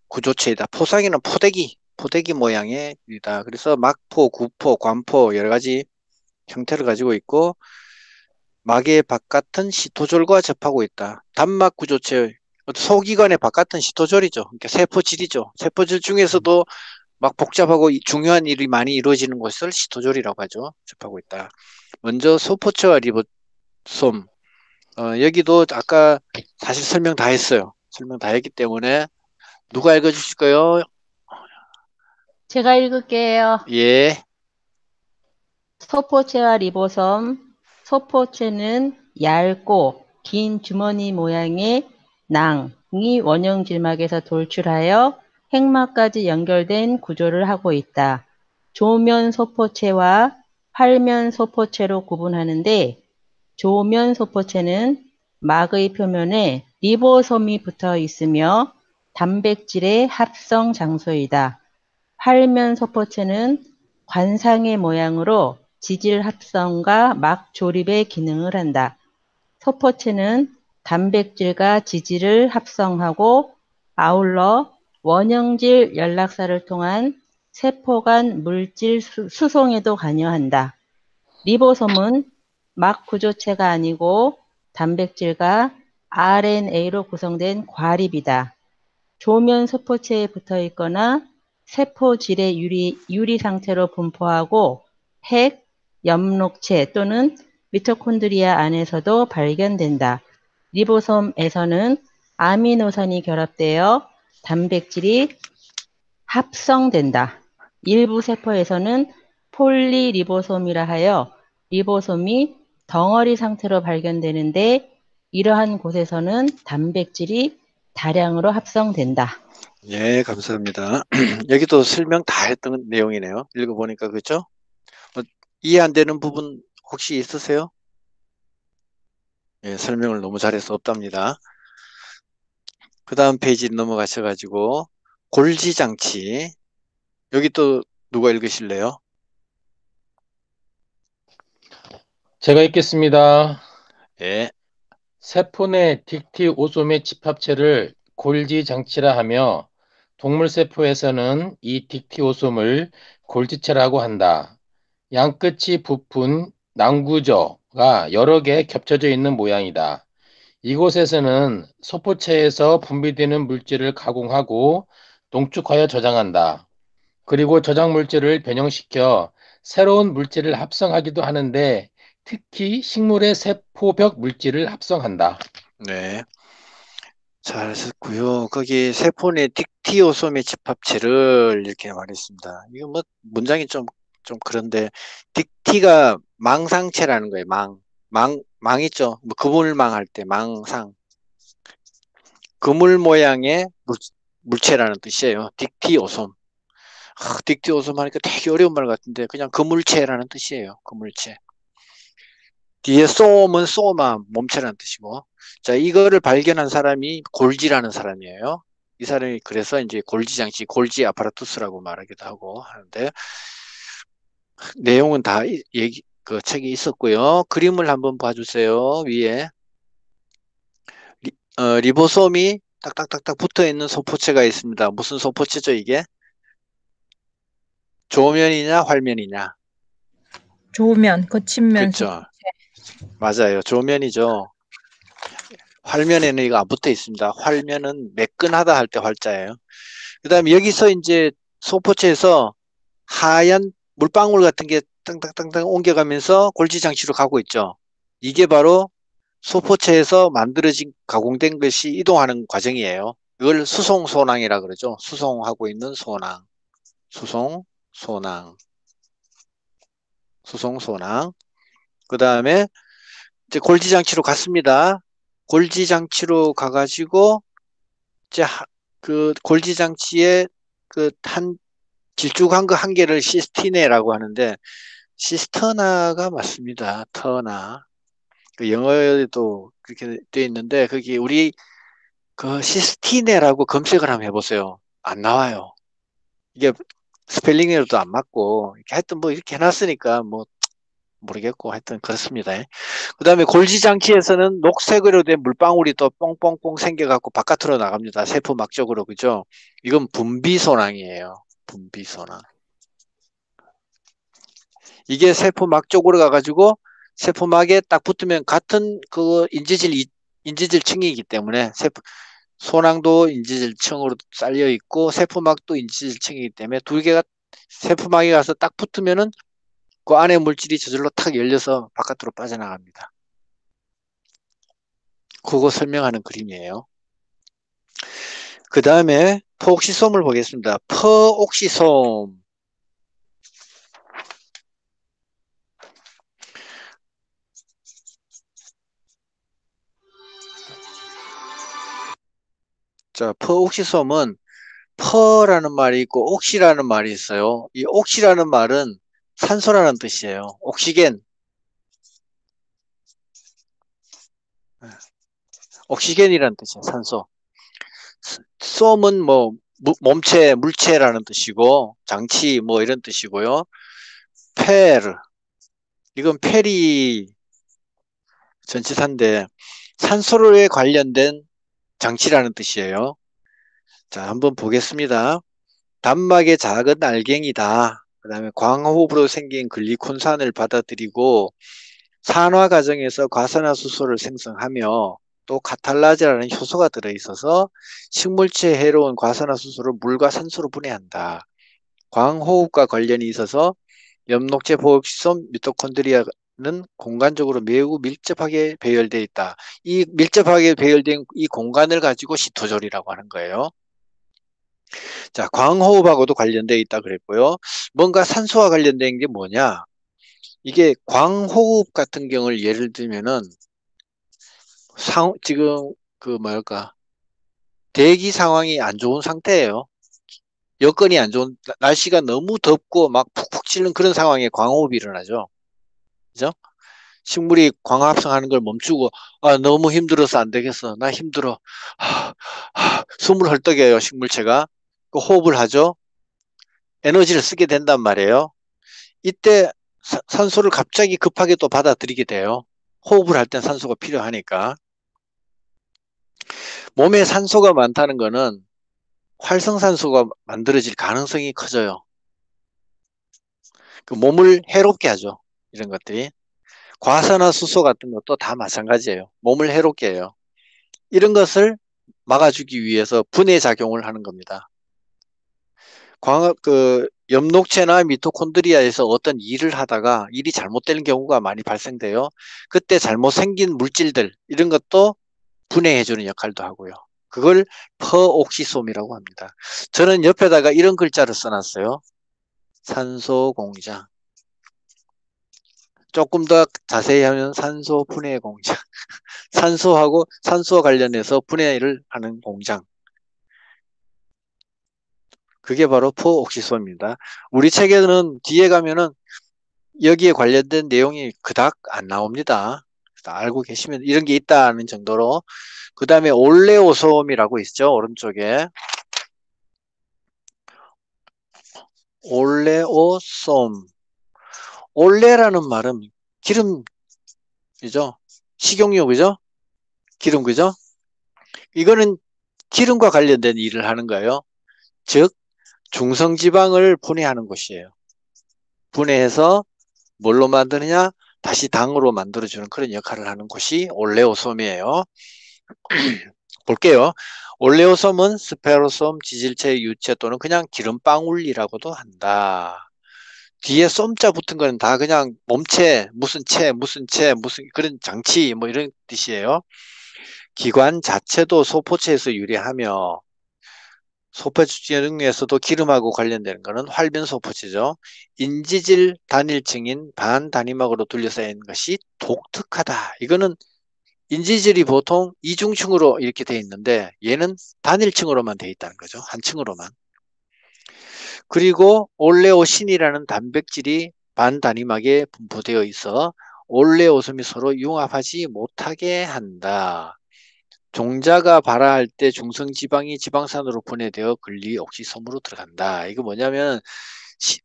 구조체이다. 포상에는 포대기 모양의 이다. 그래서 막포, 구포, 관포 여러 가지 형태를 가지고 있고 막의 바깥은 시토졸과 접하고 있다. 단막 구조체, 소기관의 바깥은 시토졸이죠. 그러니까 세포질이죠. 세포질 중에서도 막 복잡하고 중요한 일이 많이 이루어지는 곳을 시토졸이라고 하죠. 접하고 있다. 먼저 소포체와 리보솜. 여기도 아까 사실 설명 다 했어요. 설명 다 했기 때문에 누가 읽어주실까요? 제가 읽을게요. 예, 소포체와 리보솜. 소포체는 얇고 긴 주머니 모양의 낭이 원형질막에서 돌출하여 핵막까지 연결된 구조를 하고 있다. 조면 소포체와 활면 소포체로 구분하는데 조면 소포체는 막의 표면에 리보솜이 붙어 있으며 단백질의 합성 장소이다. 활면 소포체는 관상의 모양으로 지질 합성과 막 조립의 기능을 한다. 소포체는 단백질과 지질을 합성하고 아울러 원형질 연락사를 통한 세포 간 물질 수송에도 관여한다. 리보솜은 막 구조체가 아니고 단백질과 RNA로 구성된 과립이다. 조면 소포체에 붙어 있거나 세포질의 유리 상태로 분포하고 핵, 엽록체 또는 미토콘드리아 안에서도 발견된다. 리보솜에서는 아미노산이 결합되어 단백질이 합성된다. 일부 세포에서는 폴리리보솜이라 하여 리보솜이 덩어리 상태로 발견되는데 이러한 곳에서는 단백질이 다량으로 합성된다. 예, 감사합니다. 여기도 설명 다 했던 내용이네요. 읽어보니까 그렇죠? 이해 안 되는 부분 혹시 있으세요? 예, 설명을 너무 잘해서 없답니다. 그 다음 페이지 넘어가셔가지고 골지장치. 여기 또 누가 읽으실래요? 제가 읽겠습니다. 예, 세포 내 딕티오솜의 집합체를 골지 장치라 하며 동물 세포에서는 이 딕티오솜을 골지체라고 한다. 양끝이 부푼 낭구조가 여러 개 겹쳐져 있는 모양이다. 이곳에서는 소포체에서 분비되는 물질을 가공하고 농축하여 저장한다. 그리고 저장 물질을 변형시켜 새로운 물질을 합성하기도 하는데 특히 식물의 세포벽 물질을 합성한다. 네. 잘하셨고요. 거기 세포 내 딕티오솜의 집합체를 이렇게 말했습니다. 이거 뭐 문장이 좀 그런데 딕티가 망상체라는 거예요. 망 있죠. 뭐 그물망 할 때 망상. 그물 모양의 물체라는 뜻이에요. 딕티오솜. 딕티오솜 하니까 되게 어려운 말 같은데 그냥 그물체라는 뜻이에요. 그물체. 뒤에 솜은 쏘마, 몸체라는 뜻이고. 자, 이거를 발견한 사람이 골지라는 사람이에요. 이 사람이 그래서 이제 골지 장치, 골지 아파라투스라고 말하기도 하고 하는데 내용은 다 그 책에 있었고요. 그림을 한번 봐주세요. 위에 리보솜이 딱딱딱딱 붙어 있는 소포체가 있습니다. 무슨 소포체죠, 이게? 조면이냐, 활면이냐? 조면, 거친면 그렇죠. 맞아요. 조면이죠. 활면에는 이거 안 붙어 있습니다. 활면은 매끈하다 할 때 활자예요. 그 다음에 여기서 이제 소포체에서 하얀 물방울 같은 게 땅땅땅땅 옮겨가면서 골지장치로 가고 있죠. 이게 바로 소포체에서 만들어진 가공된 것이 이동하는 과정이에요. 이걸 수송소낭이라 그러죠. 수송하고 있는 소낭. 수송소낭. 수송소낭. 그 다음에 이제 골지장치로 갔습니다. 골지장치로 가가지고 이제 그 골지장치에 그 한 길쭉한 거 한 개를 시스티네라고 하는데 시스터나가 맞습니다. 터나. 그 영어에도 그렇게 돼 있는데 거기 우리 그 시스티네라고 검색을 한번 해보세요. 안 나와요. 이게 스펠링에도 안 맞고 이렇게 하여튼 뭐 이렇게 해놨으니까 뭐 모르겠고 하여튼 그렇습니다. 그 다음에 골지장치에서는 녹색으로 된 물방울이 또 뽕뽕뽕 생겨갖고 바깥으로 나갑니다. 세포막 쪽으로 그죠? 이건 분비소낭이에요. 분비소낭. 이게 세포막 쪽으로 가가지고 세포막에 딱 붙으면 같은 그 인지질층이기 때문에 소낭도 인지질층으로 쌓여 있고 세포막도 인지질층이기 때문에 두 개가 세포막에 가서 딱 붙으면은 그 안에 물질이 저절로 탁 열려서 바깥으로 빠져나갑니다. 그거 설명하는 그림이에요. 그 다음에 퍼옥시솜을 보겠습니다. 퍼옥시솜. 자, 퍼옥시솜은 퍼라는 말이 있고 옥시라는 말이 있어요. 이 옥시라는 말은 산소라는 뜻이에요. 옥시겐. 옥시겐이라는 뜻이에요. 산소. 솜은 뭐 몸체, 물체라는 뜻이고 장치 뭐 이런 뜻이고요. 페르. 이건 페리 전치사인데 산소로에 관련된 장치라는 뜻이에요. 자, 한번 보겠습니다. 단막의 작은 알갱이다. 그 다음에 광호흡으로 생긴 글리콘산을 받아들이고 산화 과정에서 과산화수소를 생성하며 또 카탈라제라는 효소가 들어있어서 식물체에 해로운 과산화수소를 물과 산소로 분해한다. 광호흡과 관련이 있어서 엽록체 보옥시솜 미토콘드리아는 공간적으로 매우 밀접하게 배열되어 있다. 이 밀접하게 배열된 이 공간을 가지고 시토졸이라고 하는 거예요. 자, 광호흡하고도 관련되어 있다 그랬고요. 뭔가 산소와 관련된 게 뭐냐? 이게 광호흡 같은 경우를 예를 들면은 지금 그 뭐랄까 대기 상황이 안 좋은 상태예요. 여건이 안 좋은 날씨가 너무 덥고 막 푹푹 찌는 그런 상황에 광호흡이 일어나죠. 그죠? 식물이 광합성하는 걸 멈추고 아 너무 힘들어서 안 되겠어. 나 힘들어. 숨을 헐떡여요. 식물체가. 그 호흡을 하죠. 에너지를 쓰게 된단 말이에요. 이때 산소를 갑자기 급하게 또 받아들이게 돼요. 호흡을 할 땐 산소가 필요하니까. 몸에 산소가 많다는 거는 활성산소가 만들어질 가능성이 커져요. 그 몸을 해롭게 하죠. 이런 것들이. 과산화수소 같은 것도 다 마찬가지예요. 몸을 해롭게 해요. 이런 것을 막아주기 위해서 분해 작용을 하는 겁니다. 엽록체나 미토콘드리아에서 어떤 일을 하다가 일이 잘못되는 경우가 많이 발생돼요. 그때 잘못 생긴 물질들 이런 것도 분해해주는 역할도 하고요. 그걸 퍼옥시솜이라고 합니다. 저는 옆에다가 이런 글자를 써놨어요. 산소 공장. 조금 더 자세히 하면 산소 분해 공장. 산소와 관련해서 분해를 하는 공장. 그게 바로 퍼옥시솜입니다. 우리 책에는 뒤에 가면은 여기에 관련된 내용이 그닥 안 나옵니다. 알고 계시면 이런 게 있다는 정도로. 그 다음에 올레오솜이라고 있죠. 오른쪽에. 올레오솜. 올레라는 말은 기름이죠. 식용유, 그죠? 기름, 그죠? 이거는 기름과 관련된 일을 하는 거예요. 즉, 중성지방을 분해하는 곳이에요. 분해해서 뭘로 만드느냐? 다시 당으로 만들어주는 그런 역할을 하는 곳이 올레오솜이에요. 볼게요. 올레오솜은 스페로솜, 지질체, 유체 또는 그냥 기름방울이라고도 한다. 뒤에 솜자 붙은 거는 다 그냥 몸체, 무슨 그런 장치 뭐 이런 뜻이에요. 기관 자체도 소포체에서 유래하며 소포체 중에서도 기름하고 관련되는 것은 활변소포체죠. 인지질 단일층인 반단위막으로 둘러싸인 것이 독특하다. 이거는 인지질이 보통 이중층으로 이렇게 돼 있는데 얘는 단일층으로만 돼 있다는 거죠. 한 층으로만. 그리고 올레오신이라는 단백질이 반단임하게 분포되어 있어 올레오솜이 서로 융합하지 못하게 한다. 종자가 발화할 때 중성지방이 지방산으로 분해되어 근리옥시솜으로 들어간다. 이거 뭐냐면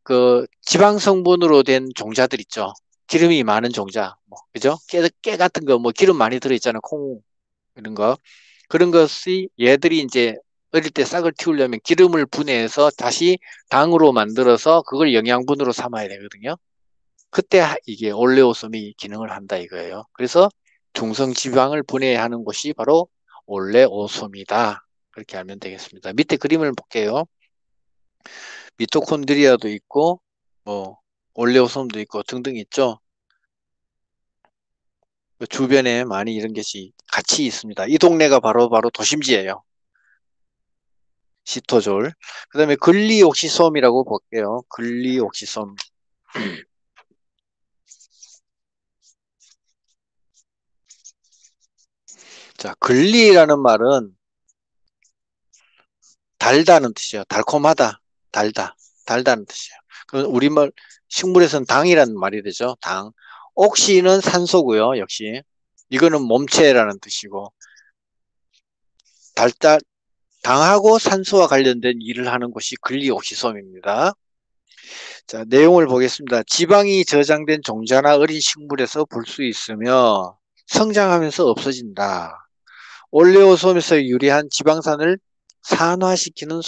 그 지방 성분으로 된 종자들 있죠. 기름이 많은 종자, 뭐 그죠? 깨 같은 거, 뭐 기름 많이 들어있잖아요. 콩 이런 거. 그런 것이 얘들이 이제 어릴 때 싹을 틔우려면 기름을 분해해서 다시 당으로 만들어서 그걸 영양분으로 삼아야 되거든요. 그때 이게 올레오솜이 기능을 한다 이거예요. 그래서 중성지방을 분해하는 곳이 바로 올레오솜이다. 그렇게 알면 되겠습니다. 밑에 그림을 볼게요. 미토콘드리아도 있고 뭐 올레오솜도 있고 등등 있죠. 그 주변에 많이 이런 것이 같이 있습니다. 이 동네가 바로 도심지예요. 시토졸. 그 다음에 글리옥시솜이라고 볼게요. 글리옥시솜. 자, 글리라는 말은 달다는 뜻이에요. 달콤하다. 달다는 뜻이에요. 그럼 우리말 식물에서는 당이라는 말이 되죠. 당. 옥시는 산소고요. 역시. 이거는 몸체라는 뜻이고 당하고 산소와 관련된 일을 하는 곳이 글리옥시솜입니다. 자, 내용을 보겠습니다. 지방이 저장된 종자나 어린 식물에서 볼 수 있으며 성장하면서 없어진다. 올레오솜에서 유래한 지방산을 산화시키는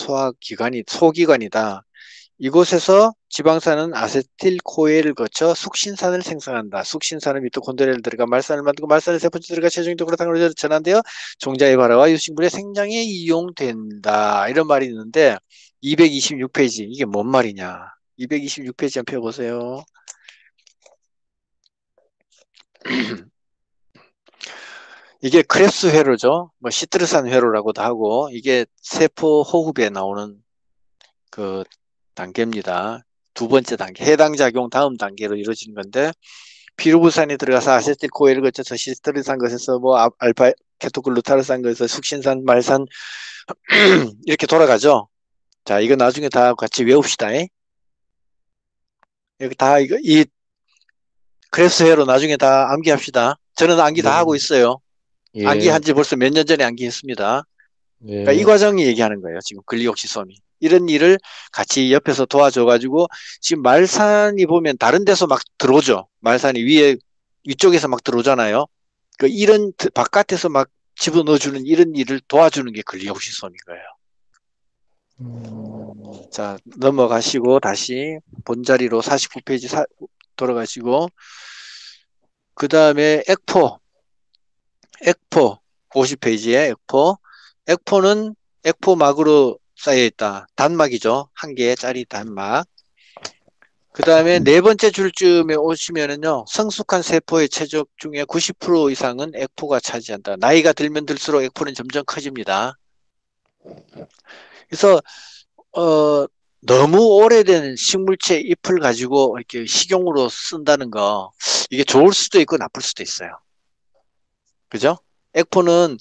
소기관이다. 이곳에서 지방산은 아세틸코에를 거쳐 숙신산을 생성한다. 숙신산은 미토콘드리아를 들어가 말산을 만들고 말산을 세포에 들어가 최종적으로 그렇다고 전환되어 종자의 발화와 유식물의 생장에 이용된다. 이런 말이 있는데 226페이지 이게 뭔 말이냐? 226페이지 한번 펴보세요. 이게 크레스 회로죠. 뭐 시트르산 회로라고도 하고 이게 세포 호흡에 나오는 그 단계입니다. 두 번째 단계, 해당 작용 다음 단계로 이루어지는 건데 피루부산이 들어가서 아세틸코에를 거쳐서 시트르산 것에서 뭐 알파 케토글루타르산 것에서 숙신산, 말산 이렇게 돌아가죠. 자, 이거 나중에 다 같이 외웁시다. 여기 다 이 크레스 회로 나중에 다 암기합시다. 저는 암기 다 네. 하고 있어요. 예, 암기한 지 벌써 몇 년 전에 암기했습니다. 그러니까 이 예. 과정이 얘기하는 거예요. 지금 글리옥시솜이. 이런 일을 같이 옆에서 도와줘가지고 지금 말산이 보면 다른 데서 막 들어오죠. 말산이 위쪽에서 막 들어오잖아요. 그 이런 바깥에서 막 집어넣어주는 이런 일을 도와주는 게 글리옥시솜인 거예요. 자, 넘어가시고 다시 본자리로 49페이지 돌아가시고 그 다음에 액포 50페이지에 액포는 액포막으로 쌓여있다. 단막이죠. 한 개짜리 단막. 그 다음에 네 번째 줄쯤에 오시면은요, 성숙한 세포의 체적 중에 90% 이상은 액포가 차지한다. 나이가 들면 들수록 액포는 점점 커집니다. 그래서, 너무 오래된 식물체 잎을 가지고 이렇게 식용으로 쓴다는 거, 이게 좋을 수도 있고 나쁠 수도 있어요. 그죠? 액포는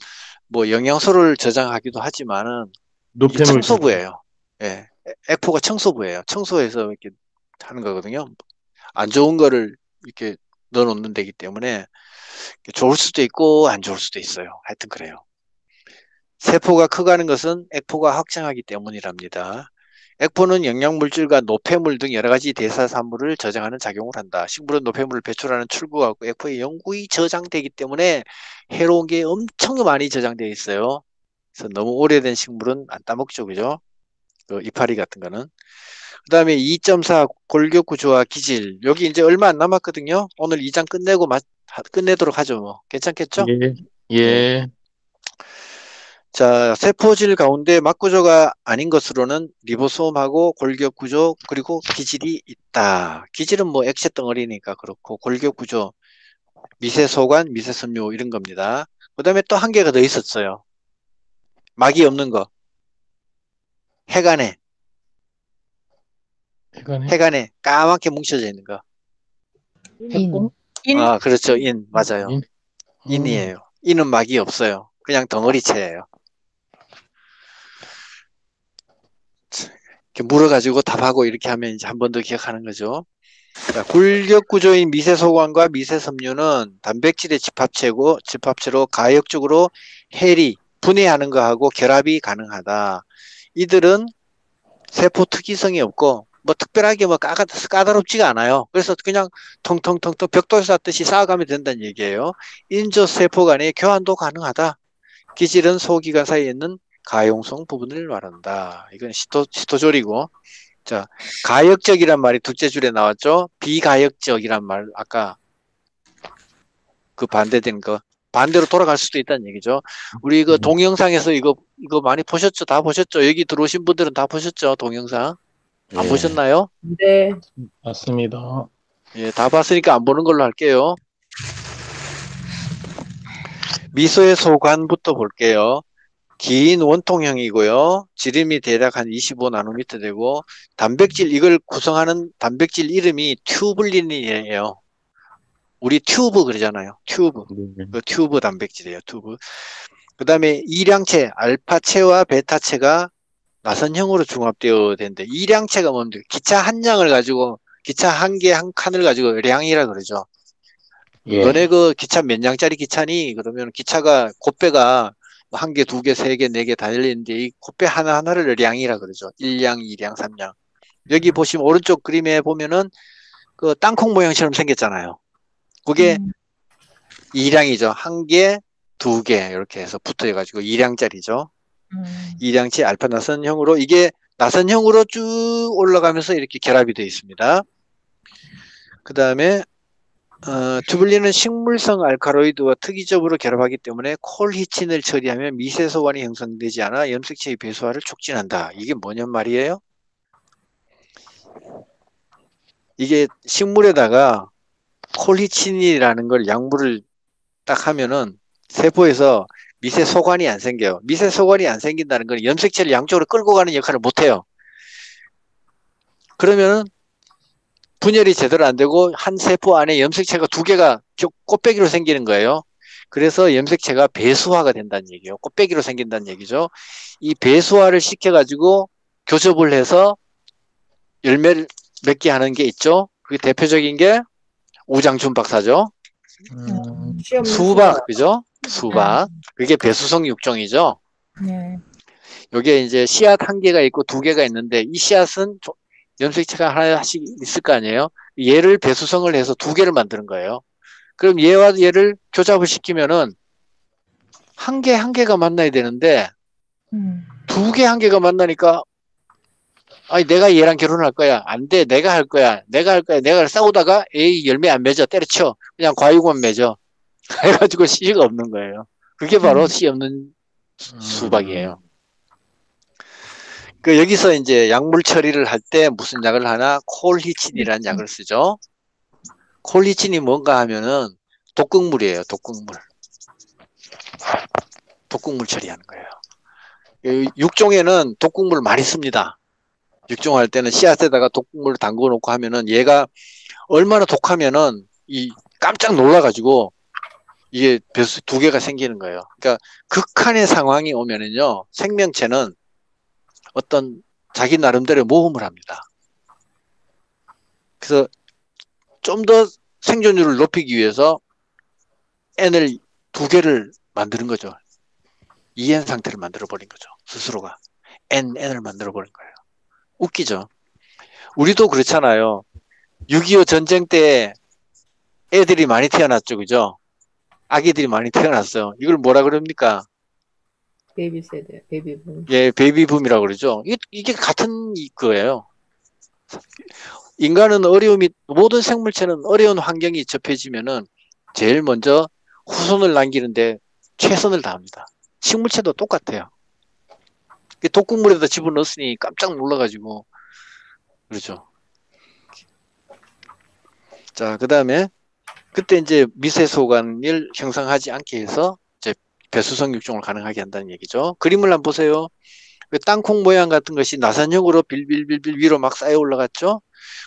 뭐 영양소를 저장하기도 하지만은 이게 노폐물 청소부예요. 예. 액포가 청소부예요. 청소해서 이렇게 하는 거거든요. 안 좋은 거를 이렇게 넣어놓는 데기 때문에 좋을 수도 있고 안 좋을 수도 있어요. 하여튼 그래요. 세포가 커가는 것은 액포가 확장하기 때문이랍니다. 액포는 영양물질과 노폐물 등 여러 가지 대사산물을 저장하는 작용을 한다. 식물은 노폐물을 배출하는 출구하고 액포에 영구히 저장되기 때문에 해로운 게 엄청 많이 저장되어 있어요. 그래서 너무 오래된 식물은 안 따먹죠, 그죠? 그 이파리 같은 거는. 그 다음에 2.4 골격 구조와 기질. 여기 이제 얼마 안 남았거든요. 오늘 2장 끝내도록 하죠. 뭐. 괜찮겠죠? 예, 네. 예. 자, 세포질 가운데 막구조가 아닌 것으로는 리보솜하고 골격 구조 그리고 기질이 있다. 기질은 뭐 액체 덩어리니까 그렇고 골격 구조, 미세소관, 미세섬유 이런 겁니다. 그 다음에 또 한 개가 더 있었어요. 막이 없는 거. 해간에 해간에 까맣게 뭉쳐져 있는 거. 해꼼? 인, 아, 그렇죠. 인, 맞아요. 인? 인이에요. 이는 막이 없어요. 그냥 덩어리체예요. 이렇게 물어가지고 답하고 이렇게 하면 이제 한 번 더 기억하는 거죠. 자, 굴격 구조인 미세소관과 미세섬유는 단백질의 집합체로 가역적으로 해리, 분해하는 거하고 결합이 가능하다. 이들은 세포 특이성이 없고 뭐 특별하게 뭐 까다롭지가 않아요. 그래서 그냥 텅텅텅텅 벽돌 쌓듯이 쌓아가면 된다는 얘기예요. 인조 세포 간의 교환도 가능하다. 기질은 소기관 사이에 있는 가용성 부분을 말한다. 이건 시토졸이고. 자, 가역적이란 말이 둘째 줄에 나왔죠. 비가역적이란 말 아까 그 반대된 거 반대로 돌아갈 수도 있다는 얘기죠. 우리 그 동영상에서 이거 많이 보셨죠? 다 보셨죠? 여기 들어오신 분들은 다 보셨죠? 동영상 안 예, 보셨나요? 네. 맞습니다. 예, 다 봤으니까 안 보는 걸로 할게요. 미소의 소관부터 볼게요. 긴 원통형이고요. 지름이 대략 한 25나노미터 되고 단백질 이걸 구성하는 단백질 이름이 튜블린이에요. 우리 튜브 그러잖아요. 튜브. 그 튜브 단백질이에요. 튜브. 그 다음에 이량체, 알파체와 베타체가 나선형으로 중합되어 되는데 이량체가 뭔데? 기차 한 량을 가지고 기차 한 개 한 칸을 가지고 량이라 그러죠. 예. 너네 그 기차 몇 량짜리 기차니? 그러면 기차가 곱배가 한 개, 두 개, 세 개, 네 개 다 열리는데 이 곱배 하나하나를 량이라 그러죠. 1량, 2량, 3량. 여기 보시면 오른쪽 그림에 보면은 그 땅콩 모양처럼 생겼잖아요. 그게 2량이죠. 한 개, 두 개 이렇게 해서 붙어 가지고 2량짜리죠. 2량치 알파 나선형으로 이게 나선형으로 쭉 올라가면서 이렇게 결합이 되어 있습니다. 그 다음에 튜블린은 식물성 알카로이드와 특이적으로 결합하기 때문에 콜히친을 처리하면 미세소관이 형성되지 않아 염색체의 배수화를 촉진한다. 이게 뭐냔 말이에요? 이게 식물에다가 콜히친이라는 걸 약물을 딱 하면은 세포에서 미세소관이 안 생겨요. 미세소관이 안 생긴다는 건 염색체를 양쪽으로 끌고 가는 역할을 못해요. 그러면은 분열이 제대로 안 되고 한 세포 안에 염색체가 두 개가 꽃배기로 생기는 거예요. 그래서 염색체가 배수화가 된다는 얘기예요. 꽃배기로 생긴다는 얘기죠. 이 배수화를 시켜가지고 교접을 해서 열매를 맺게 하는 게 있죠. 그게 대표적인 게 우장춘 박사죠. 수박, 그죠? 수박. 그게 배수성 육종이죠. 네. 여기에 이제 씨앗 한 개가 있고 두 개가 있는데 이 씨앗은 염색체가 하나씩 있을 거 아니에요? 얘를 배수성을 해서 두 개를 만드는 거예요. 그럼 얘와 얘를 교잡을 시키면은 한 개 한 개가 만나야 되는데 두 개 한 개가 만나니까 아니 내가 얘랑 결혼할 거야. 안 돼. 내가 할 거야. 내가 할 거야. 내가 싸우다가 에이 열매 안 맺어. 때려쳐. 그냥 과육만 맺어. 해가지고 씨가 없는 거예요. 그게 바로 씨 없는 수박이에요. 그 여기서 이제 약물 처리를 할 때 무슨 약을 하나? 콜히친이라는 약을 쓰죠. 콜히친이 뭔가 하면은 독극물이에요. 독극물. 독극물 처리하는 거예요. 육종에는 독극물을 많이 씁니다. 육종할 때는 씨앗에다가 독극물을 담궈 놓고 하면은 얘가 얼마나 독하면은 이 깜짝 놀라가지고 이게 배수 두 개가 생기는 거예요. 그러니까 극한의 상황이 오면은요, 생명체는 어떤 자기 나름대로 모험을 합니다. 그래서 좀 더 생존율을 높이기 위해서 N을 두 개를 만드는 거죠. 2N 상태를 만들어 버린 거죠. 스스로가. N을 만들어 버린 거예요. 웃기죠. 우리도 그렇잖아요. 6.25 전쟁 때 애들이 많이 태어났죠. 그죠? 아기들이 많이 태어났어요. 이걸 뭐라 그럽니까? 베이비 세대, 베이비붐. 예, 베이비붐이라고 그러죠. 이게 같은 거예요. 인간은 모든 생물체는 어려운 환경이 접해지면은 제일 먼저 후손을 남기는데 최선을 다합니다. 식물체도 똑같아요. 독극물에다 집어넣었으니 깜짝 놀라가지고, 그렇죠. 자, 그 다음에, 그때 이제 미세소관을 형성하지 않게 해서 이제 배수성 육종을 가능하게 한다는 얘기죠. 그림을 한번 보세요. 그 땅콩 모양 같은 것이 나선형으로 빌빌빌빌 위로 막 쌓여 올라갔죠.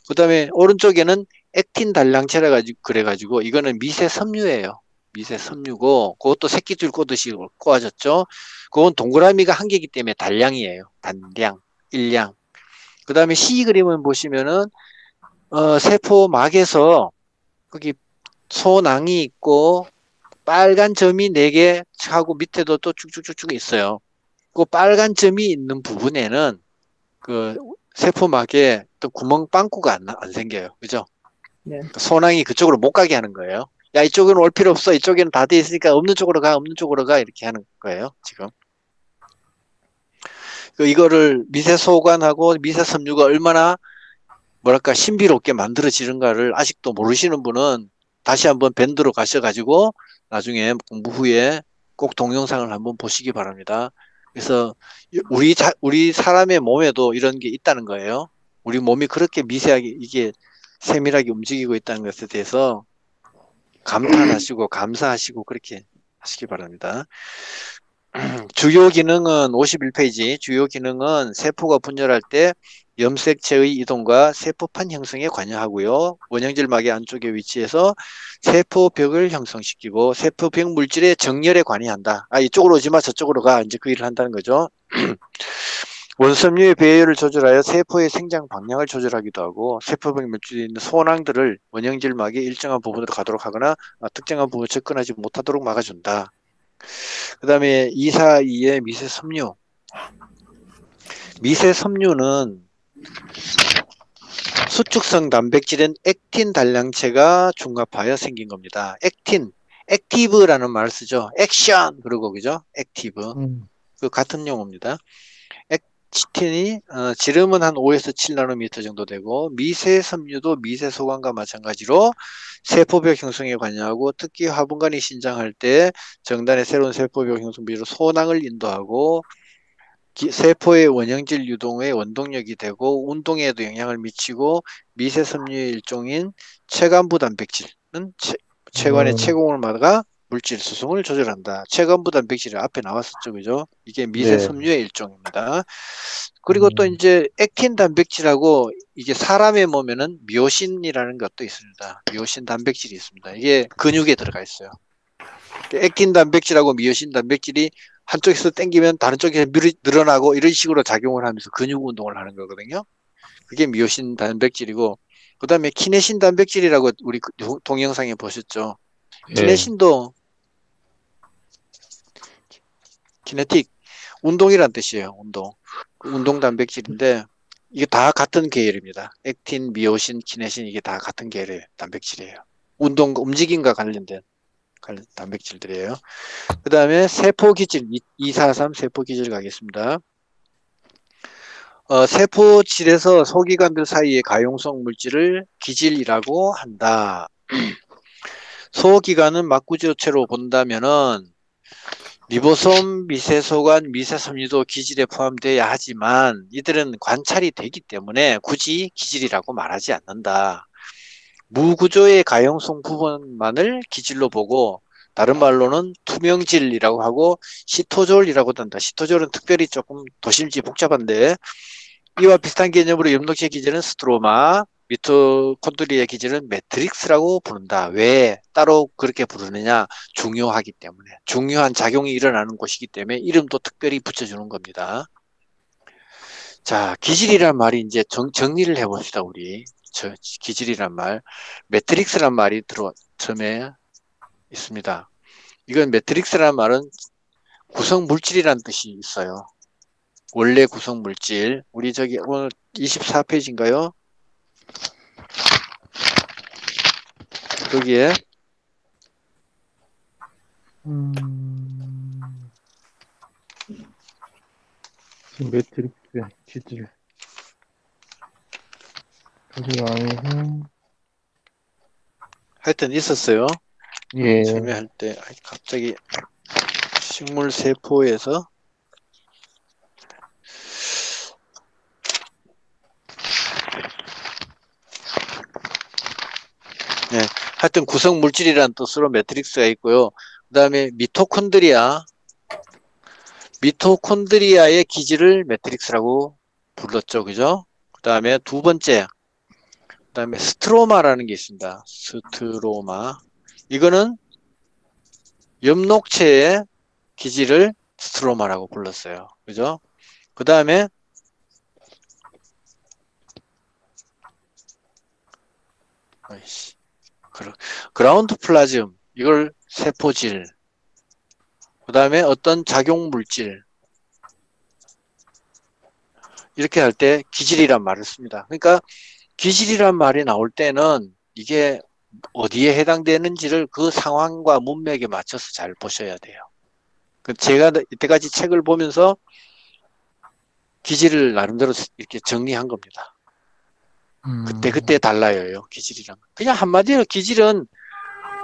그 다음에 오른쪽에는 액틴 단량체라 그래가지고 이거는 미세 섬유예요. 미세 섬유고, 그것도 새끼줄 꼬듯이 꼬아졌죠. 그건 동그라미가 한 개이기 때문에 단량이에요. 단량, 일량. 그 다음에 C 그림을 보시면은, 세포막에서 거기 소낭이 있고, 빨간 점이 4개 하고 밑에도 또 쭉쭉쭉쭉 있어요. 그 빨간 점이 있는 부분에는 그 세포막에 또 구멍 빵꾸가 안 생겨요. 그죠? 네. 소낭이 그쪽으로 못 가게 하는 거예요. 야, 이쪽에는 올 필요 없어. 이쪽에는 다 돼 있으니까 없는 쪽으로 가, 없는 쪽으로 가. 이렇게 하는 거예요, 지금. 이거를 미세소관하고 미세섬유가 얼마나 뭐랄까 신비롭게 만들어지는가를 아직도 모르시는 분은 다시 한번 밴드로 가셔가지고 나중에 공부 후에 꼭 동영상을 한번 보시기 바랍니다. 그래서 우리 사람의 몸에도 이런 게 있다는 거예요. 우리 몸이 그렇게 미세하게 이게 세밀하게 움직이고 있다는 것에 대해서 감탄하시고 감사하시고 그렇게 하시기 바랍니다. 주요 기능은 51페이지. 주요 기능은 세포가 분열할 때 염색체의 이동과 세포판 형성에 관여하고요. 원형질막의 안쪽에 위치해서 세포벽을 형성시키고 세포벽 물질의 정렬에 관여한다. 이쪽으로 오지 마, 저쪽으로 가. 이제 그 일을 한다는 거죠. 원섬유의 배열을 조절하여 세포의 생장 방향을 조절하기도 하고 세포벽 물질에 있는 소낭들을 원형질막의 일정한 부분으로 가도록 하거나 특정한 부분을 접근하지 못하도록 막아준다. 그 다음에 242의 미세섬유. 미세섬유는 수축성 단백질인 액틴 단량체가 중합하여 생긴 겁니다. 액틴, 액티브라는 말을 쓰죠. 액션! 그러고, 그죠? 액티브. 그 같은 용어입니다. 액틴이, 지름은 한 5에서 7나노미터 정도 되고, 미세섬유도 미세소관과 마찬가지로 세포벽 형성에 관여하고, 특히 화분간이 신장할 때 정단의 새로운 세포벽 형성 비로 소낭을 인도하고, 세포의 원형질 유동의 원동력이 되고 운동에도 영향을 미치고 미세섬유의 일종인 체간부 단백질은 체관의 체공을 막아 물질 수송을 조절한다. 체간부 단백질이 앞에 나왔었죠, 그죠? 이게 미세섬유의 일종입니다. 그리고 또 이제 액틴 단백질하고 이게 사람의 몸에는 미오신이라는 것도 있습니다. 미오신 단백질이 있습니다. 이게 근육에 들어가 있어요. 액틴 단백질하고 미오신 단백질이 한쪽에서 당기면 다른 쪽에서 늘어나고 이런 식으로 작용을 하면서 근육 운동을 하는 거거든요. 그게 미오신 단백질이고 그 다음에 키네신 단백질이라고 우리 동영상에 보셨죠. 키네신도 키네틱 운동이란 뜻이에요. 운동 단백질인데 이게 다 같은 계열입니다. 액틴, 미오신, 키네신 이게 다 같은 계열의 단백질이에요. 움직임과 관련된 단백질들이에요. 그 다음에 세포기질 243 세포기질 가겠습니다. 세포질에서 소기관들 사이의 가용성 물질을 기질이라고 한다. 소기관은 막구조체로 본다면은 리보솜, 미세소관, 미세섬유도 기질에 포함되어야 하지만 이들은 관찰이 되기 때문에 굳이 기질이라고 말하지 않는다. 무구조의 가용성 부분만을 기질로 보고 다른 말로는 투명질이라고 하고 시토졸이라고도 한다. 시토졸은 특별히 조금 도심지 복잡한데 이와 비슷한 개념으로 염록체 기질은 스트로마, 미토콘드리아 기질은 매트릭스라고 부른다. 왜 따로 그렇게 부르느냐? 중요하기 때문에. 중요한 작용이 일어나는 곳이기 때문에 이름도 특별히 붙여주는 겁니다. 자, 기질이란 말이 이제 정리를 해봅시다, 우리. 기질이란 말. 매트릭스란 말이 처음에 있습니다. 이건 매트릭스라는 말은 구성 물질이라는 뜻이 있어요. 원래 구성 물질. 우리 저기 오늘 24페이지인가요? 거기에 매트릭스 기질 거기 안에서 하여튼 있었어요. 예. 처음에 할 때 갑자기 식물 세포에서 네, 하여튼 구성 물질이라는 뜻으로 매트릭스가 있고요. 그 다음에 미토콘드리아의 기질을 매트릭스라고 불렀죠, 그죠? 그 다음에 두 번째, 그 다음에 스트로마라는 게 있습니다. 스트로마. 이거는 엽록체의 기질을 스트로마라고 불렀어요. 그죠? 그 다음에 그라운드 플라즘, 이걸 세포질, 그 다음에 어떤 작용 물질, 이렇게 할 때 기질이란 말을 씁니다. 그러니까 기질이란 말이 나올 때는 이게 어디에 해당되는지를 그 상황과 문맥에 맞춰서 잘 보셔야 돼요. 제가 이때까지 책을 보면서 기질을 나름대로 이렇게 정리한 겁니다. 그때 달라요, 기질이란. 그냥 한마디로 기질은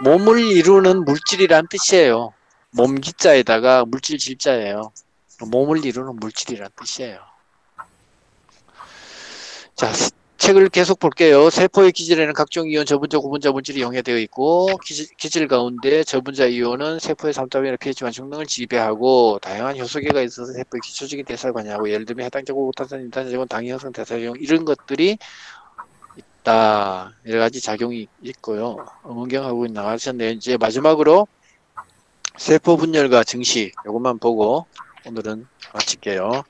몸을 이루는 물질이란 뜻이에요. 몸기자에다가 물질 질자예요. 몸을 이루는 물질이란 뜻이에요. 자, 책을 계속 볼게요. 세포의 기질에는 각종 이온, 저분자, 고분자 물질이 용해되어 있고, 기질 가운데 저분자 이온은 세포의 삼자변이나 pH 완충 등을 지배하고 다양한 효소계가 있어서 세포의 기초적인 대사를 관여하고, 예를 들면 해당적 오탄산, 인탄제건, 당위 형성, 대사용 이런 것들이 있다. 여러 가지 작용이 있고요. 음운경하고 나가셨네요. 이제 마지막으로 세포 분열과 증식, 이것만 보고 오늘은 마칠게요.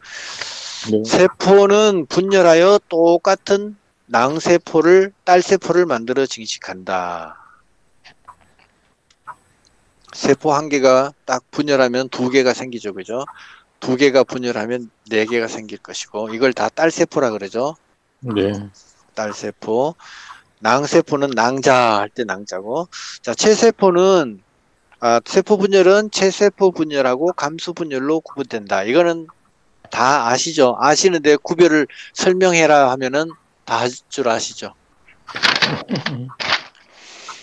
네. 세포는 분열하여 똑같은 낭세포를, 딸세포를 만들어 증식한다. 세포 한 개가 딱 분열하면 두 개가 생기죠. 그죠? 두 개가 분열하면 네 개가 생길 것이고, 이걸 다 딸세포라 그러죠. 네. 딸세포. 낭세포는 낭자 할 때 낭자고. 자, 체세포는, 세포 분열은 체세포 분열하고 감수 분열로 구분된다. 이거는 다 아시죠? 아시는데 구별을 설명해라 하면은 다 할 줄 아시죠?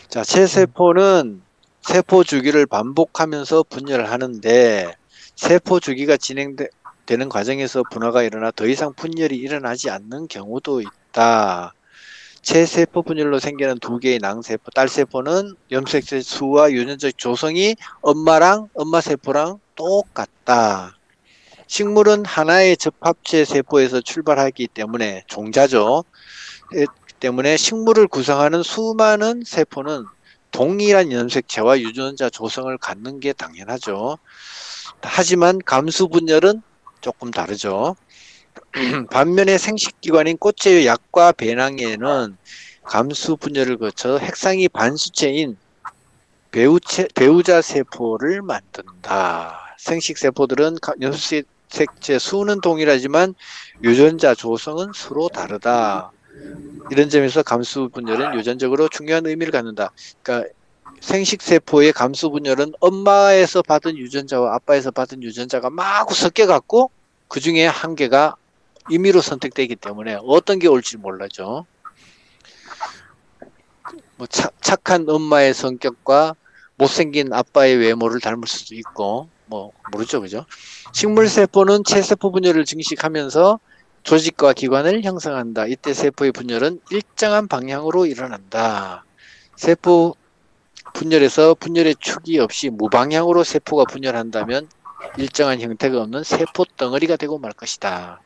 자, 체세포는 세포 주기를 반복하면서 분열을 하는데, 세포 주기가 진행되는 과정에서 분화가 일어나 더 이상 분열이 일어나지 않는 경우도 있다. 체세포 분열로 생기는 두 개의 낭세포, 딸세포는 염색체 수와 유전적 조성이 엄마세포랑 똑같다. 식물은 하나의 접합체 세포에서 출발하기 때문에, 종자죠. 때문에 식물을 구성하는 수많은 세포는 동일한 염색체와 유전자 조성을 갖는 게 당연하죠. 하지만 감수 분열은 조금 다르죠. 반면에 생식기관인 꽃의 약과 배낭에는 감수 분열을 거쳐 핵상이 반수체인 배우자 세포를 만든다. 생식세포들은 염색체 수는 동일하지만 유전자 조성은 서로 다르다. 이런 점에서 감수 분열은 유전적으로 중요한 의미를 갖는다. 그러니까 생식세포의 감수 분열은 엄마에서 받은 유전자와 아빠에서 받은 유전자가 마구 섞여갖고 그 중에 한 개가 임의로 선택되기 때문에 어떤 게 올지 몰라죠. 뭐 착한 엄마의 성격과 못생긴 아빠의 외모를 닮을 수도 있고, 뭐 모르죠, 그죠? 식물세포는 체세포 분열을 증식하면서 조직과 기관을 형성한다. 이때 세포의 분열은 일정한 방향으로 일어난다. 세포 분열에서 분열의 축이 없이 무방향으로 세포가 분열한다면 일정한 형태가 없는 세포 덩어리가 되고 말 것이다.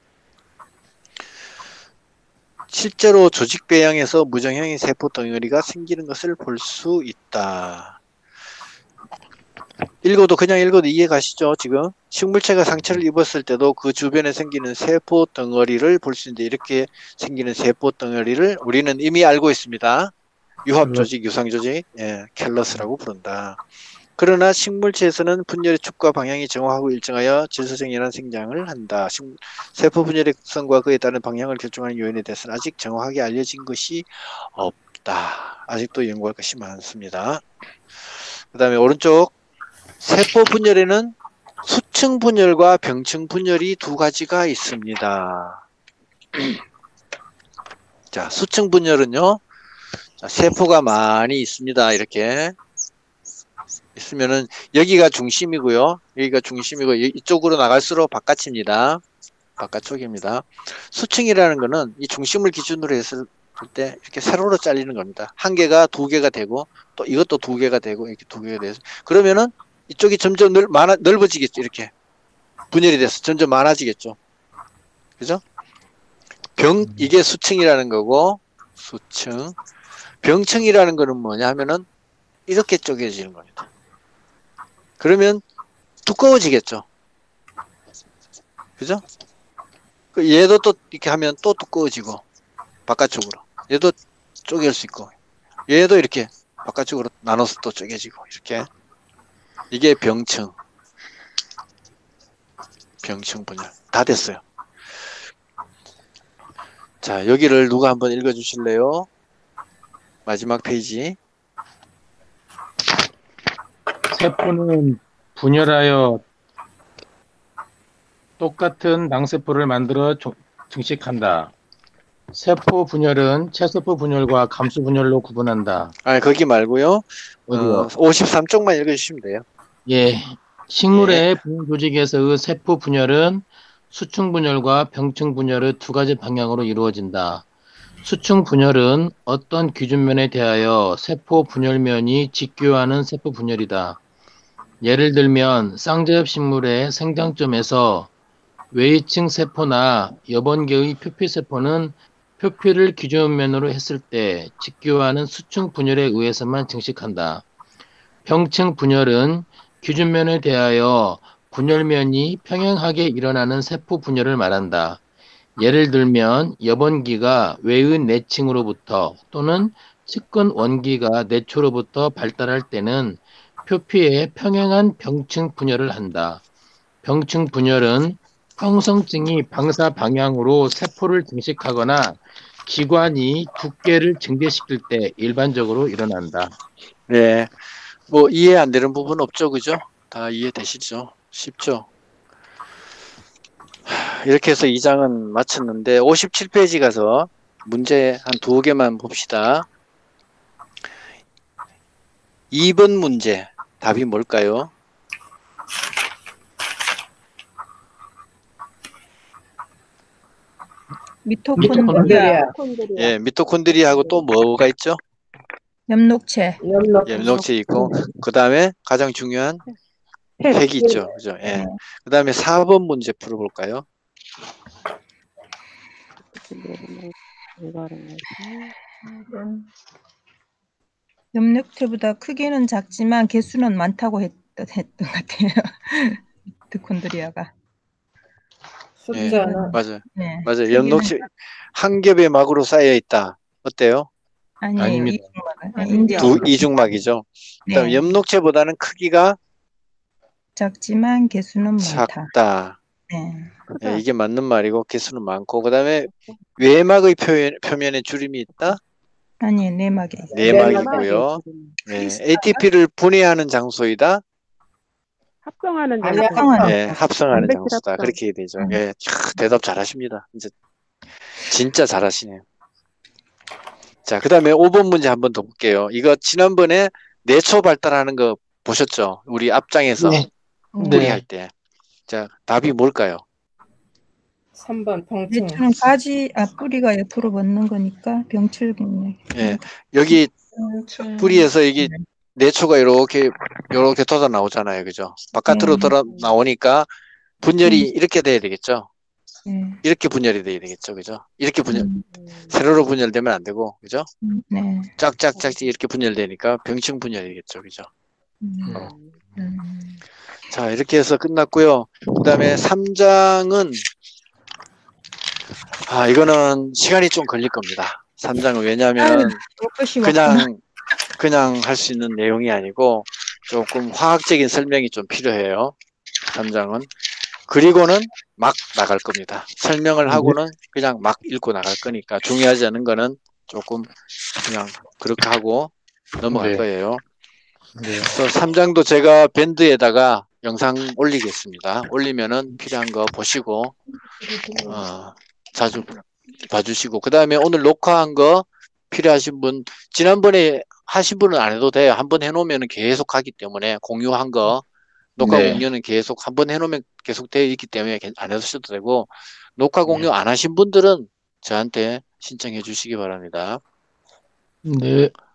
실제로 조직 배양에서 무정형의 세포 덩어리가 생기는 것을 볼 수 있다. 그냥 읽어도 이해 가시죠? 지금 식물체가 상처를 입었을 때도 그 주변에 생기는 세포 덩어리를 볼 수 있는데, 이렇게 생기는 세포 덩어리를 우리는 이미 알고 있습니다. 유합조직, 유상조직, 캘러스라고 부른다. 그러나 식물체에서는 분열의 축과 방향이 정확하고 일정하여 질서정연한 생장을 한다. 세포 분열의 특성과 그에 따른 방향을 결정하는 요인에 대해서는 아직 정확하게 알려진 것이 없다. 아직도 연구할 것이 많습니다. 그 다음에 오른쪽, 세포 분열에는 수층 분열과 병층 분열이 두 가지가 있습니다. 자, 수층 분열은요, 자, 세포가 많이 있습니다. 이렇게 있으면은 여기가 중심이고요. 여기가 중심이고 이쪽으로 나갈수록 바깥입니다. 바깥쪽입니다. 수층이라는 거는 이 중심을 기준으로 했을 때 이렇게 세로로 잘리는 겁니다. 한 개가 두 개가 되고 또 이것도 두 개가 되고 이렇게 두 개가 돼서, 그러면은 이쪽이 점점 넓어지겠죠. 이렇게 분열이 돼서 점점 많아지겠죠. 그죠? 이게 수층이라는 거고, 수층. 병층이라는 거는 뭐냐 하면은 이렇게 쪼개지는 겁니다. 그러면 두꺼워지겠죠. 그죠? 얘도 또 이렇게 하면 또 두꺼워지고 바깥쪽으로. 얘도 쪼갤 수 있고 얘도 이렇게 바깥쪽으로 나눠서 또 쪼개지고 이렇게. 이게 병층 분열. 다 됐어요. 자, 여기를 누가 한번 읽어 주실래요? 마지막 페이지. 세포는 분열하여 똑같은 낭세포를 만들어 증식한다. 세포 분열은 체세포 분열과 감수 분열로 구분한다. 아니, 거기 말고요. 어디요? 53쪽만 읽어 주시면 돼요. 예. 식물의 분열 조직에서의 세포 분열은 수층 분열과 병층 분열의 두 가지 방향으로 이루어진다. 수층 분열은 어떤 기준면에 대하여 세포 분열면이 직교하는 세포 분열이다. 예를 들면 쌍자엽 식물의 생장점에서 외위층 세포나 여번개의 표피세포는 표피를 기준면으로 했을 때 직교하는 수층 분열에 의해서만 증식한다. 병층 분열은 기준면에 대하여 분열면이 평행하게 일어나는 세포 분열을 말한다. 예를 들면 여번기가 외의 내층으로부터 또는 측근 원기가 내초로부터 발달할 때는 표피에 평행한 병층 분열을 한다. 병층 분열은 형성층이 방사 방향으로 세포를 증식하거나 기관이 두께를 증대시킬 때 일반적으로 일어난다. 네. 뭐 이해 안 되는 부분 없죠, 그죠? 다 이해되시죠? 쉽죠? 이렇게 해서 2장은 마쳤는데 57페이지 가서 문제 한 2개만 봅시다. 2번 문제 답이 뭘까요? 미토콘드리아, 예, 미토콘드리아하고 또 뭐가 있죠? 엽록체, 엽록체 있고 그 다음에 가장 중요한 핵이 있죠, 그죠? 예. 그 다음에 4번 문제 풀어볼까요? 엽록체보다 크기는 작지만 개수는 많다고 했던 것 같아요. 미토콘드리아가. 예, 숫자는 맞아요. 네. 맞아요. 크기는 엽록체 한 겹의 막으로 쌓여 있다. 어때요? 아니에요. 아닙니다. 이중막이죠. 그다음에 네. 엽록체보다는 크기가 작지만 개수는 많다. 작다. 네. 예, 이게 맞는 말이고 개수는 많고 그다음에 외막의 표면에 주름이 있다. 아니에요. 내막에 있어요. 내막이고요. 예, ATP를 분해하는 장소이다. 합성하는 아니야, 장소. 예, 합성하는 단백질 장소다. 합성. 그렇게 되죠. 예, 대답 잘하십니다. 이제 진짜 잘하시네요. 자, 그다음에 5번 문제 한번 더 볼게요. 이거 지난번에 내초 발달하는 거 보셨죠? 우리 앞장에서 네. 뿌리 할 때. 자, 답이 뭘까요? 3번 병충. 내추는 뿌리가 옆으로 벗는 거니까 병철균. 예, 여기 뿌리에서 이게 내초가 이렇게 돋아 나오잖아요, 그죠? 바깥으로 돌아 나오니까 분열이 이렇게 돼야 되겠죠? 네. 이렇게 분열이 돼야 되겠죠, 그죠? 이렇게 세로로 분열되면 안 되고, 그죠? 네. 짝짝짝 이렇게 분열되니까 병층 분열이겠죠, 그죠? 자, 이렇게 해서 끝났고요. 그 다음에 3장은 이거는 시간이 좀 걸릴 겁니다. 3장은 왜냐하면 그냥 할 수 있는 내용이 아니고 조금 화학적인 설명이 좀 필요해요. 3장은. 그리고는 막 나갈 겁니다. 설명을 하고는 그냥 막 읽고 나갈 거니까 중요하지 않은 거는 조금 그냥 그렇게 하고 넘어갈 거예요. 그래서 3장도 제가 밴드에다가 영상 올리겠습니다. 올리면은 필요한 거 보시고 자주 봐주시고 그 다음에 오늘 녹화한 거 필요하신 분 지난번에 하신 분은 안 해도 돼요. 한번 해놓으면 계속 하기 때문에 공유한 거 녹화 공유는 계속 한번 해놓으면 계속 되어 있기 때문에 안 해주셔도 되고 녹화 공유 안 하신 분들은 저한테 신청해 주시기 바랍니다. 네.